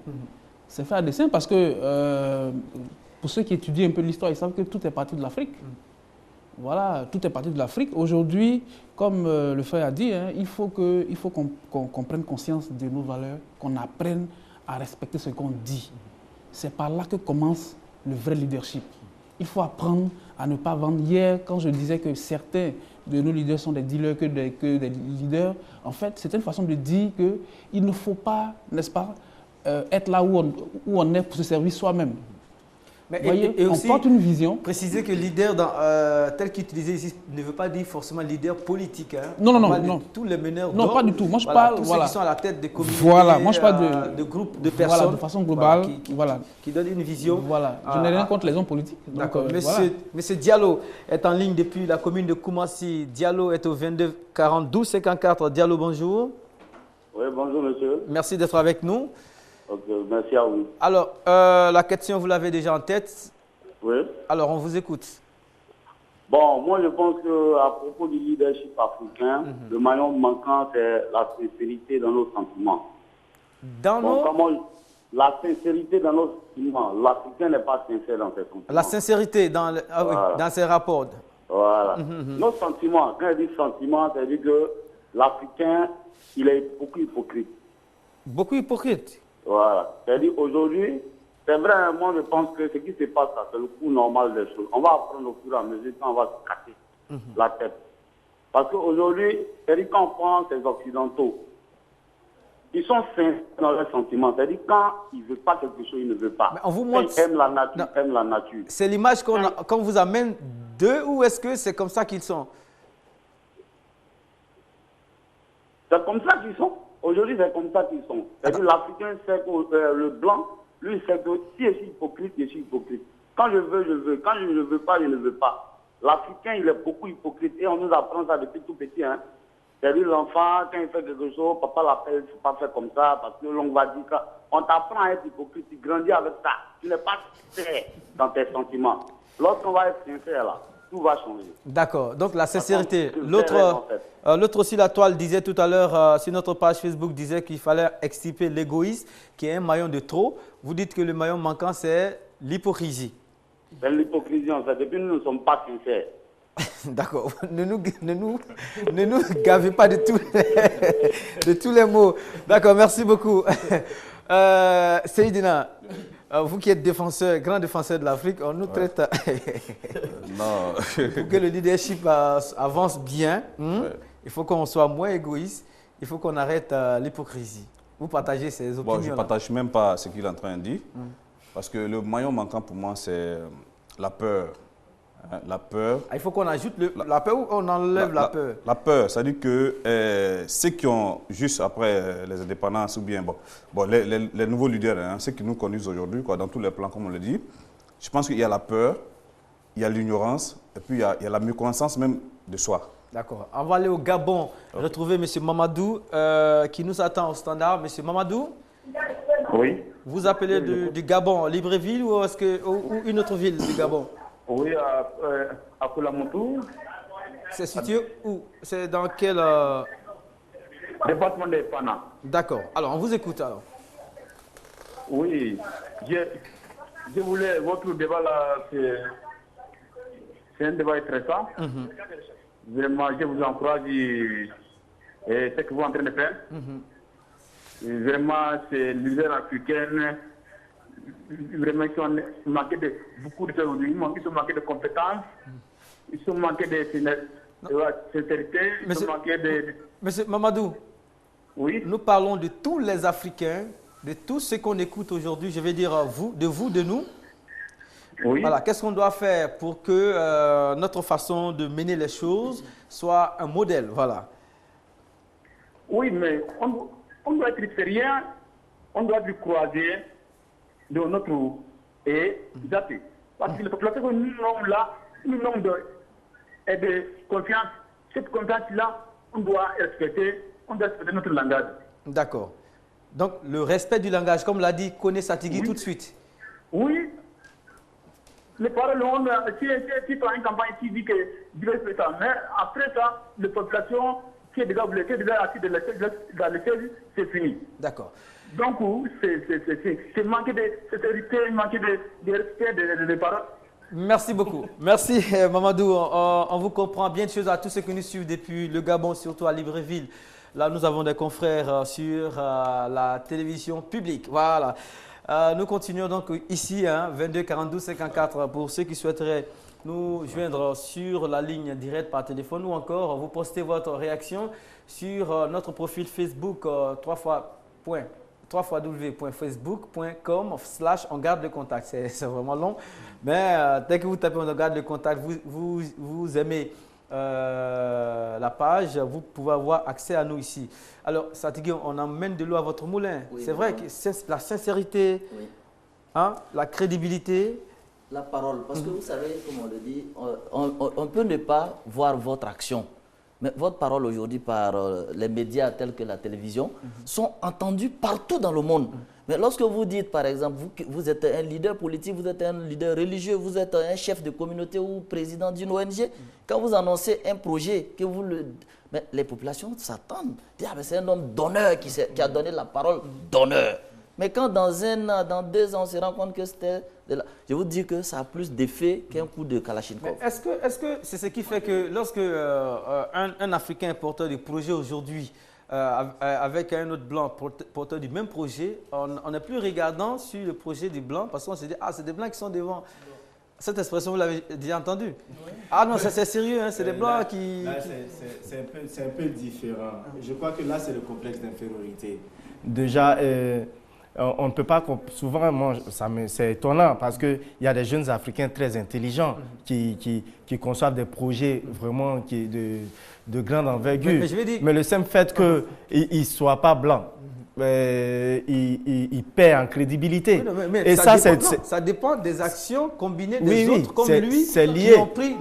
C'est fait à dessein parce que pour ceux qui étudient un peu l'histoire, ils savent que tout est parti de l'Afrique. Voilà, tout est parti de l'Afrique. Aujourd'hui, comme le frère a dit, il faut qu'on prenne conscience de nos valeurs, qu'on apprenne à respecter ce qu'on dit. C'est par là que commence le vrai leadership. Il faut apprendre à ne pas vendre. Hier, quand je disais que certains de nos leaders sont des dealers que des leaders, en fait, c'est une façon de dire qu'il ne faut pas, n'est-ce pas, être là où on est pour se servir soi-même. Mais voyez, et on aussi, porte une vision. Préciser que leader, tel qu'utilisé ici, ne veut pas dire forcément leader politique. Hein. Non. Tous les meneurs Non, pas du tout. Moi, je parle parle. Tous ceux qui sont à la tête des communautés, moi, je parle de groupes de personnes. Voilà, de façon globale. Qui donnent une vision. Voilà. Je n'ai rien contre les hommes politiques. D'accord. Monsieur Diallo est en ligne depuis la commune de Koumassi. Diallo est au 22 40 12 54. Diallo, bonjour. Oui, bonjour, monsieur. Merci d'être avec nous. Ok, merci à vous. Alors, la question, vous l'avez déjà en tête. Oui. Alors, on vous écoute. Bon, moi, je pense qu'à propos du leadership africain, le maillon manquant, c'est la sincérité dans nos sentiments. La sincérité dans nos sentiments. L'Africain n'est pas sincère dans ses sentiments. La sincérité dans, dans ses rapports. Voilà. Nos sentiments, quand je dis sentiments, c'est-à-dire que l'Africain, il est beaucoup hypocrite. Beaucoup hypocrite. Voilà. C'est-à-dire aujourd'hui, c'est vrai, moi je pense que ce qui se passe là, c'est le cours normal des choses. On va apprendre au fur et à mesure quand on va se casser la tête. Parce qu'aujourd'hui, c'est-à-dire quand on prend ces Occidentaux, ils sont sincères dans leurs sentiments. C'est-à-dire quand ils ne veulent pas quelque chose, ils ne veulent pas. Mais on vous montre... Ils aiment la nature, ils aiment la nature. C'est l'image qu'on vous amène d'eux ou est-ce que c'est comme ça qu'ils sont? C'est comme ça qu'ils sont. Aujourd'hui, c'est comme ça qu'ils sont. C'est-à-dire l'Africain sait que le blanc, lui, il sait que si je suis hypocrite, je suis hypocrite. Quand je veux, je veux. Quand je ne veux pas, je ne veux pas. L'Africain, il est beaucoup hypocrite. Et on nous apprend ça depuis tout petit. Hein. C'est-à-dire l'enfant, quand il fait quelque chose, papa l'appelle, il ne faut pas faire comme ça, parce que l'on va dire qu'on t'apprend à être hypocrite, tu grandis avec ça. Tu n'es pas sincère dans tes sentiments. Lorsqu'on va être sincère, là, tout va changer. D'accord. Donc la sincérité. L'autre aussi, la toile disait tout à l'heure, sur notre page Facebook, disait qu'il fallait extirper l'égoïsme, qui est un maillon de trop. Vous dites que le maillon manquant, c'est l'hypocrisie. C'est l'hypocrisie, en fait. Depuis nous ne sommes pas sincères. D'accord. Ne nous gavez pas de tous les mots. D'accord, merci beaucoup. Seydina, vous qui êtes défenseur, grand défenseur de l'Afrique, on nous traite pour que le leadership avance bien. Il faut qu'on soit moins égoïste. Il faut qu'on arrête l'hypocrisie. Vous partagez ces opinions? Bon, je ne partage même pas ce qu'il est en train de dire. Parce que le maillon manquant pour moi, c'est la peur. La peur. Il faut qu'on ajoute la peur ou on enlève la peur? La peur, ça dit que ceux qui ont, juste après les indépendances, ou bien les nouveaux leaders, ceux qui nous conduisent aujourd'hui, dans tous les plans, comme on le dit, je pense qu'il y a la peur, il y a l'ignorance, et puis il y a la méconnaissance même de soi. D'accord. On va aller au Gabon, retrouver M. Mamadou, qui nous attend au standard. M. Mamadou? Oui. Vous appelez du Gabon, Libreville ou une autre ville du Gabon? Oui, à Koulamoutou. C'est situé où? C'est dans quel... Département de Pana. D'accord. Alors, on vous écoute alors. Oui. Je voulais... Votre débat là, c'est un débat intéressant. Vraiment, je vous encourage ce que vous êtes en train de faire. Vraiment, c'est l'usine africaine. Vraiment, ils sont manqués de beaucoup de choses. Ils sont manqués de compétences, ils sont manqués de sincérité, ils sont manqués de... Monsieur Mamadou, oui? Nous parlons de tous les Africains, de tous ceux qu'on écoute aujourd'hui, je vais dire de nous. Oui. Voilà, qu'est-ce qu'on doit faire pour que notre façon de mener les choses soit un modèle, voilà. Oui, mais on doit être sérieux, on doit être croisé de notre et zappé. Parce que la population que nous avons là, nous avons de confiance. Cette confiance-là, on doit respecter notre langage. D'accord. Donc, le respect du langage, comme l'a dit Kone Satigui tout de suite. Oui. Les paroles, si tu as une campagne qui dit que Dieu fait ça, mais après ça, la population qui est déjà bloquée, déjà assise dans le siège, c'est fini. D'accord. Donc, c'est manquer de sincérité, manquer de respect des paroles. Merci beaucoup. Merci Mamadou. On vous comprend bien de choses à tous ceux qui nous suivent depuis le Gabon, surtout à Libreville. Là, nous avons des confrères sur la télévision publique. Voilà. Nous continuons donc ici, 22 42 54, pour ceux qui souhaiteraient nous joindre sur la ligne directe par téléphone ou encore vous postez votre réaction sur notre profil Facebook www.facebook.com/on garde le contact. C'est vraiment long, mais dès que vous tapez on garde le contact, vous aimez la page, vous pouvez avoir accès à nous ici. Alors, Satigui, on emmène de l'eau à votre moulin. Oui, c'est vrai que la sincérité, oui. La crédibilité. La parole, parce que vous savez, comme on le dit, on peut ne pas voir votre action. Mais votre parole aujourd'hui par les médias tels que la télévision sont entendues partout dans le monde. Mais lorsque vous dites, par exemple, vous êtes un leader politique, vous êtes un leader religieux, vous êtes un chef de communauté ou président d'une ONG, quand vous annoncez un projet, que vous mais les populations s'attendent. C'est un homme d'honneur qui a donné la parole d'honneur. Mais quand dans 2 ans, on se rend compte que c'était... Je vous dis que ça a plus d'effet qu'un coup de Kalachnikov. Est-ce que c'est ce qui fait que lorsque un Africain porteur de projet aujourd'hui, avec un autre blanc porteur du même projet, on n'est plus regardant sur le projet du blanc parce qu'on se dit, c'est des blancs qui sont devant. Cette expression, vous l'avez déjà entendue? Oui. Ah non, c'est sérieux, c'est des blancs qui... C'est un peu différent. Je crois que là, c'est le complexe d'infériorité. Déjà, on ne peut pas... Souvent, c'est étonnant parce qu'il y a des jeunes Africains très intelligents qui conçoivent des projets vraiment de grande envergure. Mais le simple fait qu'ils ne soient pas blancs, il perd en crédibilité. Oui, mais ça dépend des actions combinées des autres comme lui. C'est lié.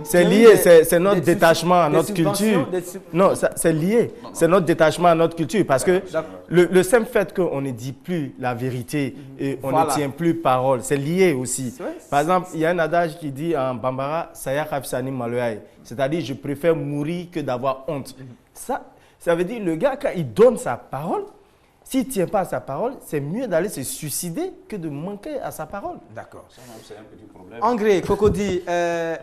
C'est notre détachement à notre culture. Non, c'est lié. C'est notre détachement à notre culture. Parce que le simple fait qu'on ne dit plus la vérité et on ne tient plus parole, c'est lié aussi. Par exemple, il y a un adage qui dit en Bambara, Saya Khafsani Maloyaï. C'est-à-dire, je préfère mourir que d'avoir honte. Ça veut dire, le gars, quand il donne sa parole, s'il ne tient pas à sa parole, c'est mieux d'aller se suicider que de manquer à sa parole. D'accord. C'est un petit problème. Angré, Cocody,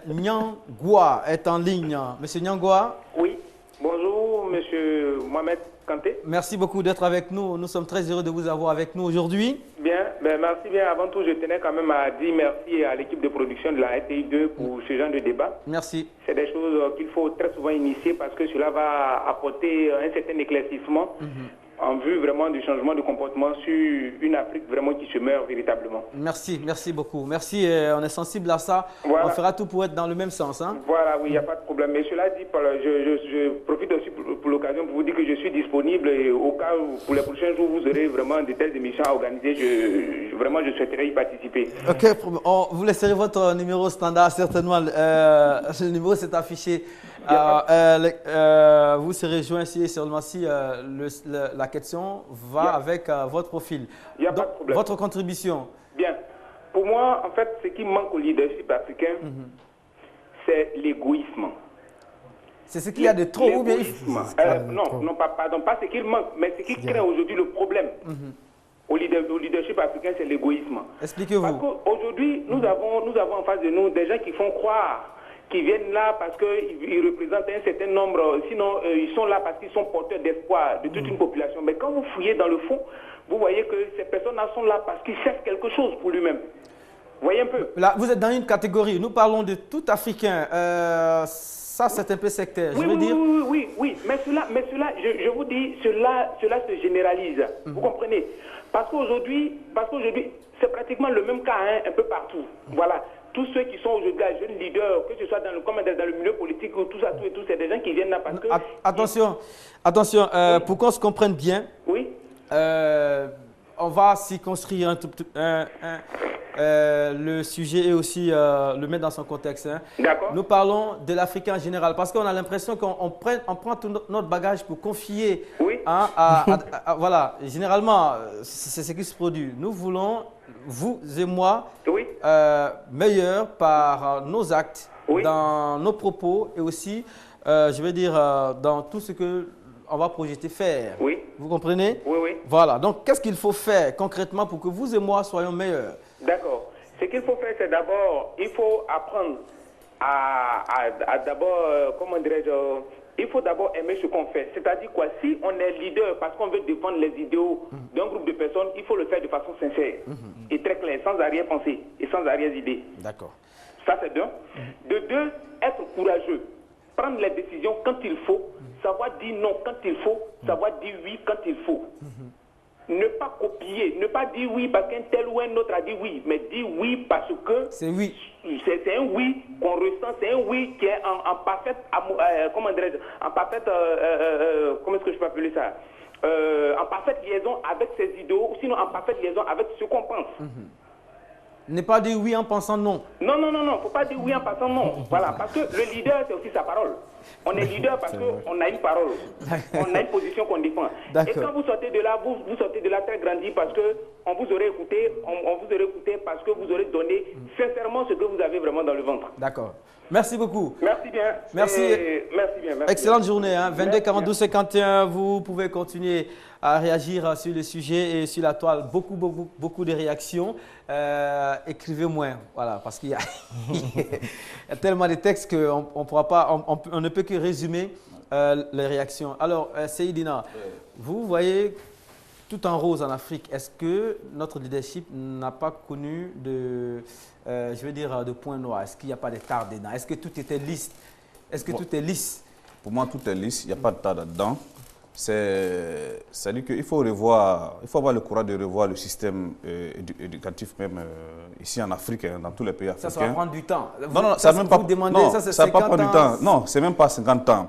Nyangwa est en ligne. Monsieur Nyangwa. Oui. Bonjour, monsieur Mohamed Kanté. Merci beaucoup d'être avec nous. Nous sommes très heureux de vous avoir avec nous aujourd'hui. Bien, merci bien. Avant tout, je tenais quand même à dire merci à l'équipe de production de la RTI 2 pour ce genre de débat. Merci. C'est des choses qu'il faut très souvent initier parce que cela va apporter un certain éclaircissement. En vue vraiment du changement de comportement sur une Afrique vraiment qui se meurt véritablement. Merci beaucoup. Merci, on est sensible à ça. Voilà. On fera tout pour être dans le même sens. Voilà, oui, il n'y a pas de problème. Mais cela dit, je profite aussi pour l'occasion pour vous dire que je suis disponible et au cas où pour les prochains jours, vous aurez vraiment de telles émissions à organiser. Vraiment, je souhaiterais y participer. Ok, vous laisserez votre numéro standard, certainement. Le numéro s'est affiché. Vous serez joint si seulement si la question va avec votre profil. Il n'y a pas de problème. Votre contribution. Bien. Pour moi, en fait, ce qui manque au leadership africain, c'est l'égoïsme. C'est ce qu'il y a de trop ou bien non, pardon, pas ce qu'il manque, mais ce qui crée aujourd'hui le problème. Au leadership africain, c'est l'égoïsme. Expliquez-vous. Parce qu'aujourd'hui, nous avons en face de nous des gens qui font croire qui viennent là parce qu'ils représentent un certain nombre, sinon ils sont là parce qu'ils sont porteurs d'espoir de toute une population. Mais quand vous fouillez dans le fond, vous voyez que ces personnes-là sont là parce qu'ils cherchent quelque chose pour lui-même. Vous voyez un peu? Là, vous êtes dans une catégorie, nous parlons de tout Africain. Ça, c'est un peu sectaire, je veux dire. Oui, mais cela, je vous dis, cela se généralise. Vous comprenez? Parce qu'aujourd'hui, c'est pratiquement le même cas un peu partout. Voilà. Tous ceux qui sont aujourd'hui jeunes leaders, que ce soit dans le milieu politique ou tout ça, c'est des gens qui viennent là parce que... Attention, pour qu'on se comprenne bien. Oui. On va s'y construire un tout petit le sujet et aussi le mettre dans son contexte. Hein. D'accord. Nous parlons de l'Afrique en général parce qu'on a l'impression qu'on prend tout notre bagage pour confier. Oui. Hein, voilà, généralement, c'est ce qui se produit. Nous voulons, vous et moi, oui. Meilleurs par nos actes, oui. dans nos propos et aussi, je veux dire, dans tout ce que on va projeter faire. Oui. Vous comprenez? Oui, oui. Voilà. Donc, qu'est-ce qu'il faut faire concrètement pour que vous et moi soyons meilleurs? D'accord. Ce qu'il faut faire, c'est d'abord, il faut apprendre à d'abord, comment dirais-je, il faut d'abord aimer ce qu'on fait. C'est-à-dire quoi? Si on est leader parce qu'on veut défendre les idéaux d'un groupe de personnes, il faut le faire de façon sincère et très claire, sans arrière-pensée et sans arrière-idée. D'accord. Ça, c'est d'un. De deux, être courageux. Prendre les décisions quand il faut, savoir dire non quand il faut, savoir dire oui quand il faut. Ne pas copier, ne pas dire oui parce qu'un tel ou un autre a dit oui, mais dire oui parce que c'est oui. C'est un oui qu'on ressent, c'est un oui qui est en parfaite, comment dirais-je, en parfaite, comment est-ce que je peux appeler ça, en parfaite liaison avec ses idéaux, ou sinon en parfaite liaison avec ce qu'on pense. Ne pas dire oui en pensant non. Non, non, non, non, faut pas dire oui en pensant non. Voilà, parce que le leader, c'est aussi sa parole. On est leader parce qu'on a une parole, on a une position qu'on défend. Et quand vous sortez de là, vous sortez de là très grandi parce qu'on vous aurait écouté, on vous aurait écouté parce que vous aurez donné sincèrement ce que vous avez vraiment dans le ventre. D'accord. Merci beaucoup. Merci bien. Merci. Merci bien. Merci excellente bien. journée. Hein. 22 42 51. Vous pouvez continuer à réagir sur le sujet et sur la toile. Beaucoup de réactions. Écrivez-moi. Voilà, parce qu'il y a tellement de textes qu'on ne peut que résumer les réactions. Alors, Seydina, vous voyez tout en rose en Afrique. Est-ce que notre leadership n'a pas connu de, je veux dire, de points noirs? Est-ce qu'il n'y a pas de tard dedans? Est-ce que tout était lisse? Est-ce que tout est lisse? Pour moi, tout est lisse. Il n'y a pas de tard dedans. C'est-à-dire qu'il faut revoir, il faut avoir le courage de revoir le système éducatif même ici en Afrique, hein, dans tous les pays africains. Ça va prendre du temps. Non, ça ne va pas prendre du temps. Non, c'est même pas 50 ans.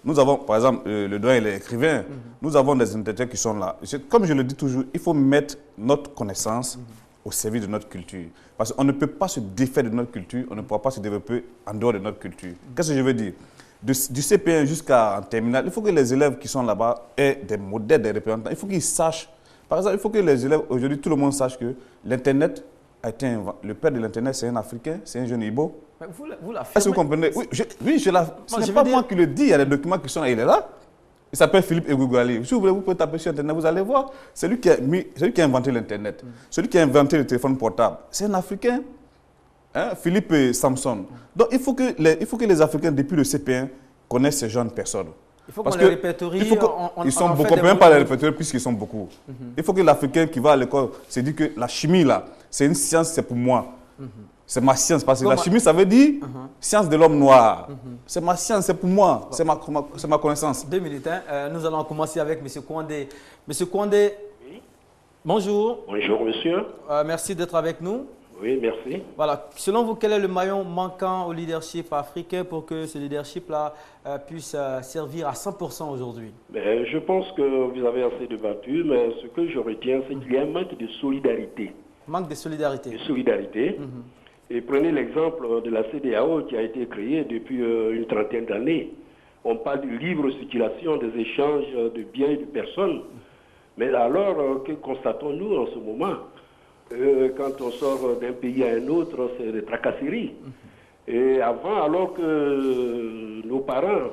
Nous avons, par exemple, le doyen, il est écrivain. Nous avons des intellectuels qui sont là. Comme je le dis toujours, il faut mettre notre connaissance au service de notre culture. Parce qu'on ne peut pas se défaire de notre culture, on ne pourra pas se développer en dehors de notre culture. Qu'est-ce que je veux dire? Du CP1 jusqu'à terminale, il faut que les élèves qui sont là-bas aient des modèles, des représentants. Il faut qu'ils sachent, par exemple, il faut que les élèves, aujourd'hui, tout le monde sache que l'Internet a été inventé. Le père de l'Internet, c'est un Africain, c'est un jeune Igbo. Est-ce que vous comprenez? Oui, ce n'est pas moi qui le dis, il y a des documents qui sont là, il est là. Il s'appelle Philippe Egougouali. Si vous voulez, vous pouvez taper sur Internet, vous allez voir. C'est lui qui a inventé l'Internet. Celui qui a inventé le téléphone portable, c'est un Africain. Hein, Philippe Samson. Donc, il faut que les Africains, depuis le CP1, connaissent ces jeunes personnes. Il faut qu'on les répertorie. Ils sont beaucoup, on ne peut même pas les répertorier puisqu'ils sont beaucoup. Il faut que l'Africain qui va à l'école se dise que la chimie, là, c'est une science, c'est pour moi. C'est ma science. Parce que la chimie, ça veut dire science de l'homme noir. C'est ma science, c'est pour moi. C'est ma connaissance. 2 minutes. Hein. Nous allons commencer avec M. Kouandé. M. Kouandé, bonjour. Bonjour, monsieur. Merci d'être avec nous. Oui, merci. Voilà. Selon vous, quel est le maillon manquant au leadership africain pour que ce leadership-là puisse servir à 100% aujourd'hui? Je pense que vous avez assez débattu, mais ce que je retiens, c'est qu'il y a un manque de solidarité. Manque de solidarité. De solidarité. Et prenez l'exemple de la CEDEAO qui a été créée depuis une trentaine d'années. On parle de libre circulation, des échanges de biens et de personnes. Mais alors, que constatons-nous en ce moment? Quand on sort d'un pays à un autre, c'est des tracasseries. Et avant, alors que nos parents,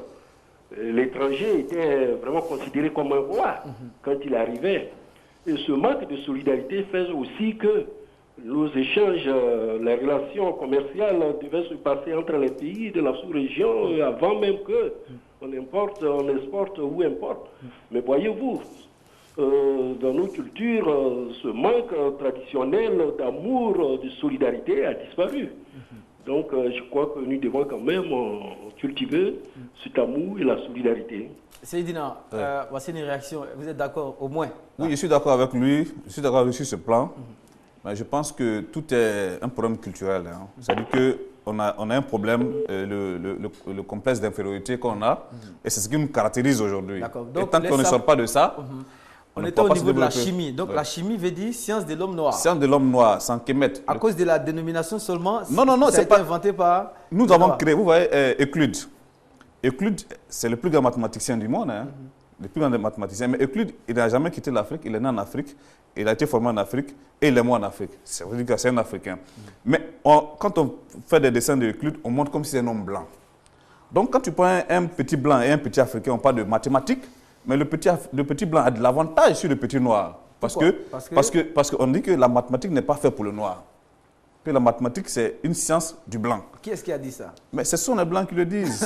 l'étranger était vraiment considéré comme un roi quand il arrivait. Et ce manque de solidarité fait aussi que nos échanges, les relations commerciales devaient se passer entre les pays de la sous-région avant même qu'on importe, on exporte ou importe. Mais voyez-vous, dans nos cultures, ce manque traditionnel d'amour, de solidarité a disparu. Donc, je crois que nous devons quand même cultiver cet amour et la solidarité. Seydina, voici une réaction. Vous êtes d'accord au moins? Oui, je suis d'accord avec lui. Je suis d'accord avec lui sur ce plan. Mais je pense que tout est un problème culturel. Hein. C'est-à-dire qu'on a un problème, le complexe d'infériorité qu'on a, et c'est ce qui nous caractérise aujourd'hui. Et tant qu'on ne sort pas de ça, On était au niveau de la chimie. Donc la chimie veut dire science de l'homme noir. Science de l'homme noir, sans Kemet. À cause de la dénomination seulement, non, c'est pas inventé par... Nous avons créé, vous voyez, Euclide. Euclide, c'est le plus grand mathématicien du monde, hein. Le plus grand mathématicien. Mais Euclide, il n'a jamais quitté l'Afrique, il est né en Afrique, il a été formé en Afrique et il est mort en Afrique. Ça veut dire que c'est un Africain. Mais quand on fait des dessins d'Euclide, on montre comme si c'est un homme blanc. Donc quand tu prends un petit blanc et un petit africain, on parle de mathématiques, mais le petit blanc a de l'avantage sur le petit noir. Parce qu'on dit que la mathématique n'est pas faite pour le noir. Que la mathématique, c'est une science du blanc. Qui est-ce qui a dit ça? Mais ce sont les blancs qui le disent.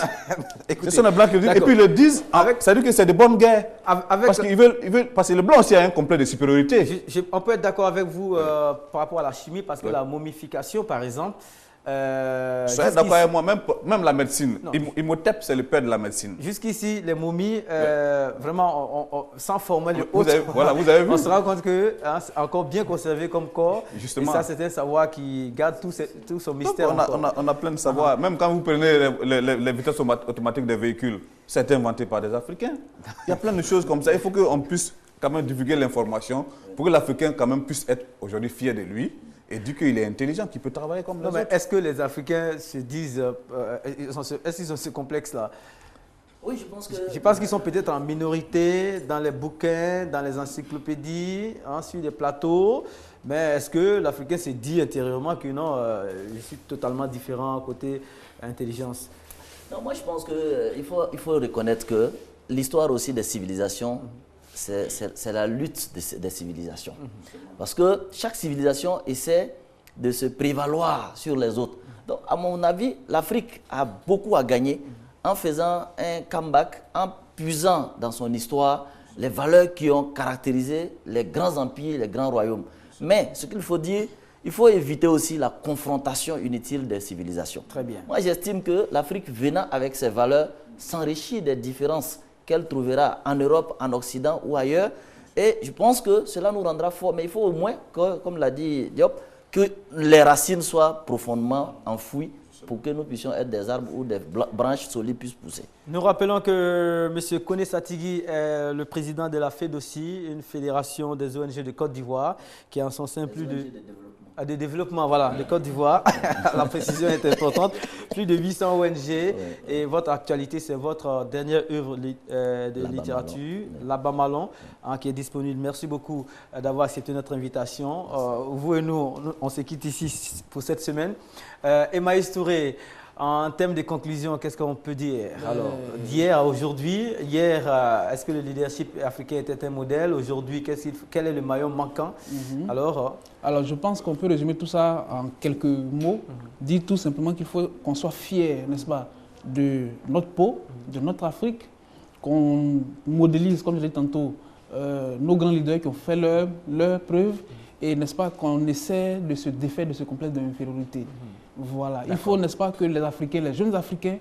Ce sont les blancs qui le disent. Et puis ils le disent, ça veut dire que c'est de bonnes guerres. Parce que le blanc aussi a un complexe de supériorité. On peut être d'accord avec vous par rapport à la chimie, parce que la momification, par exemple... Soyez d'accord avec moi, même la médecine. Imhotep, c'est le père de la médecine. Jusqu'ici, les momies, vraiment, sans former les vous avez vu. On se rend compte que c'est encore bien conservé comme corps. Justement. Et ça, c'est un savoir qui garde tout son mystère. On a plein de savoirs. Même quand vous prenez les vitesses automatiques des véhicules, c'est inventé par des Africains. Il y a plein de choses comme ça. Il faut qu'on puisse quand même divulguer l'information pour que l'Africain quand même puisse être aujourd'hui fier de lui. Et dit qu'il est intelligent, qu'il peut travailler comme les autres. Est-ce que les Africains se disent, est-ce qu'ils ont ce complexe-là? Oui, je pense que... Je pense qu'ils sont peut-être en minorité dans les bouquins, dans les encyclopédies, sur les plateaux. Mais est-ce que l'Africain se dit intérieurement que non, je suis totalement différent côté intelligence? Non, moi je pense qu'il faut reconnaître que l'histoire aussi des civilisations, c'est la lutte des civilisations. Parce que chaque civilisation essaie de se prévaloir sur les autres. Donc, à mon avis, l'Afrique a beaucoup à gagner en faisant un comeback, en puisant dans son histoire les valeurs qui ont caractérisé les grands empires, les grands royaumes. Mais ce qu'il faut dire, il faut éviter aussi la confrontation inutile des civilisations. Très bien. Moi, j'estime que l'Afrique, venant avec ses valeurs, s'enrichit des différences qu'elle trouvera en Europe, en Occident ou ailleurs. Et je pense que cela nous rendra forts. Mais il faut au moins, comme l'a dit Diop, que les racines soient profondément enfouies pour que nous puissions être des arbres où des branches solides puissent pousser. Nous rappelons que M. Kone Satigui est le président de la FEDOSI, une fédération des ONG de Côte d'Ivoire, qui a en son sein plus de... de développement, voilà, de Côte d'Ivoire. La précision est importante. Plus de 800 ONG. Ouais. Et votre actualité, c'est votre dernière œuvre de littérature, Labamalon, qui est disponible. Merci beaucoup d'avoir accepté notre invitation. Vous et nous, on se quitte ici pour cette semaine. Emmaïs Touré, en termes de conclusion, qu'est-ce qu'on peut dire? Alors, d'hier à aujourd'hui, est-ce que le leadership africain était un modèle? Aujourd'hui, quel est le maillon manquant? Alors, je pense qu'on peut résumer tout ça en quelques mots. Dire tout simplement qu'il faut qu'on soit fier, n'est-ce pas, de notre peau, de notre Afrique, qu'on modélise, comme je l'ai dit tantôt, nos grands leaders qui ont fait leur preuve, et n'est-ce pas, qu'on essaie de se défaire de ce complexe d'infériorité. Voilà. Il faut, n'est-ce pas, que les Africains, les jeunes Africains,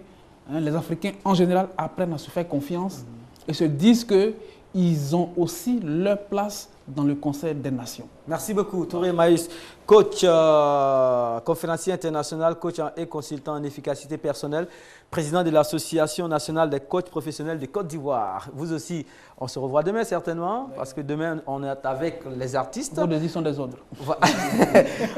les Africains en général apprennent à se faire confiance et se disent qu'ils ont aussi leur place dans le concert des nations. Merci beaucoup, Touré Maïs, coach, conférencier international, coach et consultant en efficacité personnelle, président de l'Association nationale des coachs professionnels de Côte d'Ivoire. Vous aussi, on se revoit demain certainement, parce que demain, on est avec les artistes. Vos désirs sont des ordres.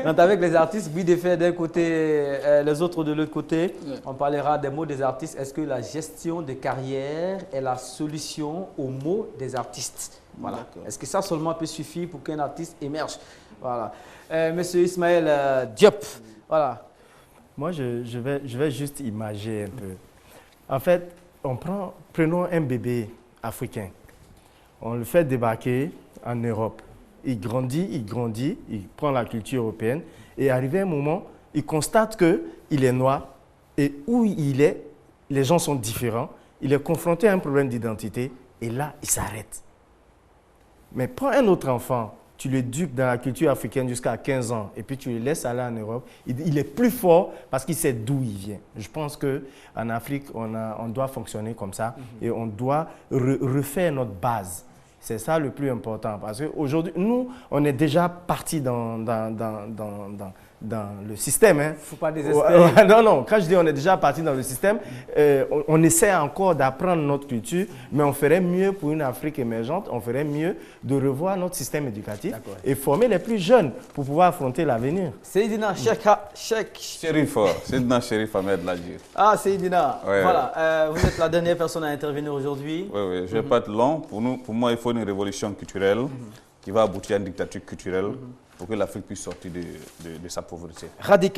On est avec les artistes, Guy Defay d'un côté, les autres de l'autre côté. On parlera des mots des artistes. Est-ce que la gestion de carrière est la solution aux mots des artistes? Voilà. Est-ce que ça seulement peut suffire pour qu'un artiste émerge? Voilà. Monsieur Ismaël Diop, voilà. Moi, je vais juste imager un peu. En fait, prenons un bébé africain. On le fait débarquer en Europe. Il grandit, il prend la culture européenne. Et arrivé un moment, il constate qu'il est noir. Et où il est, les gens sont différents. Il est confronté à un problème d'identité. Et là, il s'arrête. Mais prends un autre enfant, tu l'éduques dans la culture africaine jusqu'à 15 ans et puis tu le laisses aller en Europe, il est plus fort parce qu'il sait d'où il vient. Je pense qu'en Afrique, on doit fonctionner comme ça et on doit refaire notre base. C'est ça le plus important parce qu'aujourd'hui, nous, on est déjà partis dans dans le système. Il ne faut pas désespérer. Non, non, quand je dis on est déjà parti dans le système, on essaie encore d'apprendre notre culture, mais on ferait mieux pour une Afrique émergente, on ferait mieux de revoir notre système éducatif et former les plus jeunes pour pouvoir affronter l'avenir. Seydina Seydina Chérif Ahmed Ladji. Ah, Seydina, ouais, voilà, vous êtes la dernière personne à intervenir aujourd'hui. Oui, oui, je ne vais pas être long. Pour moi, il faut une révolution culturelle qui va aboutir à une dictature culturelle pour que l'Afrique puisse sortir de sa pauvreté. Radical.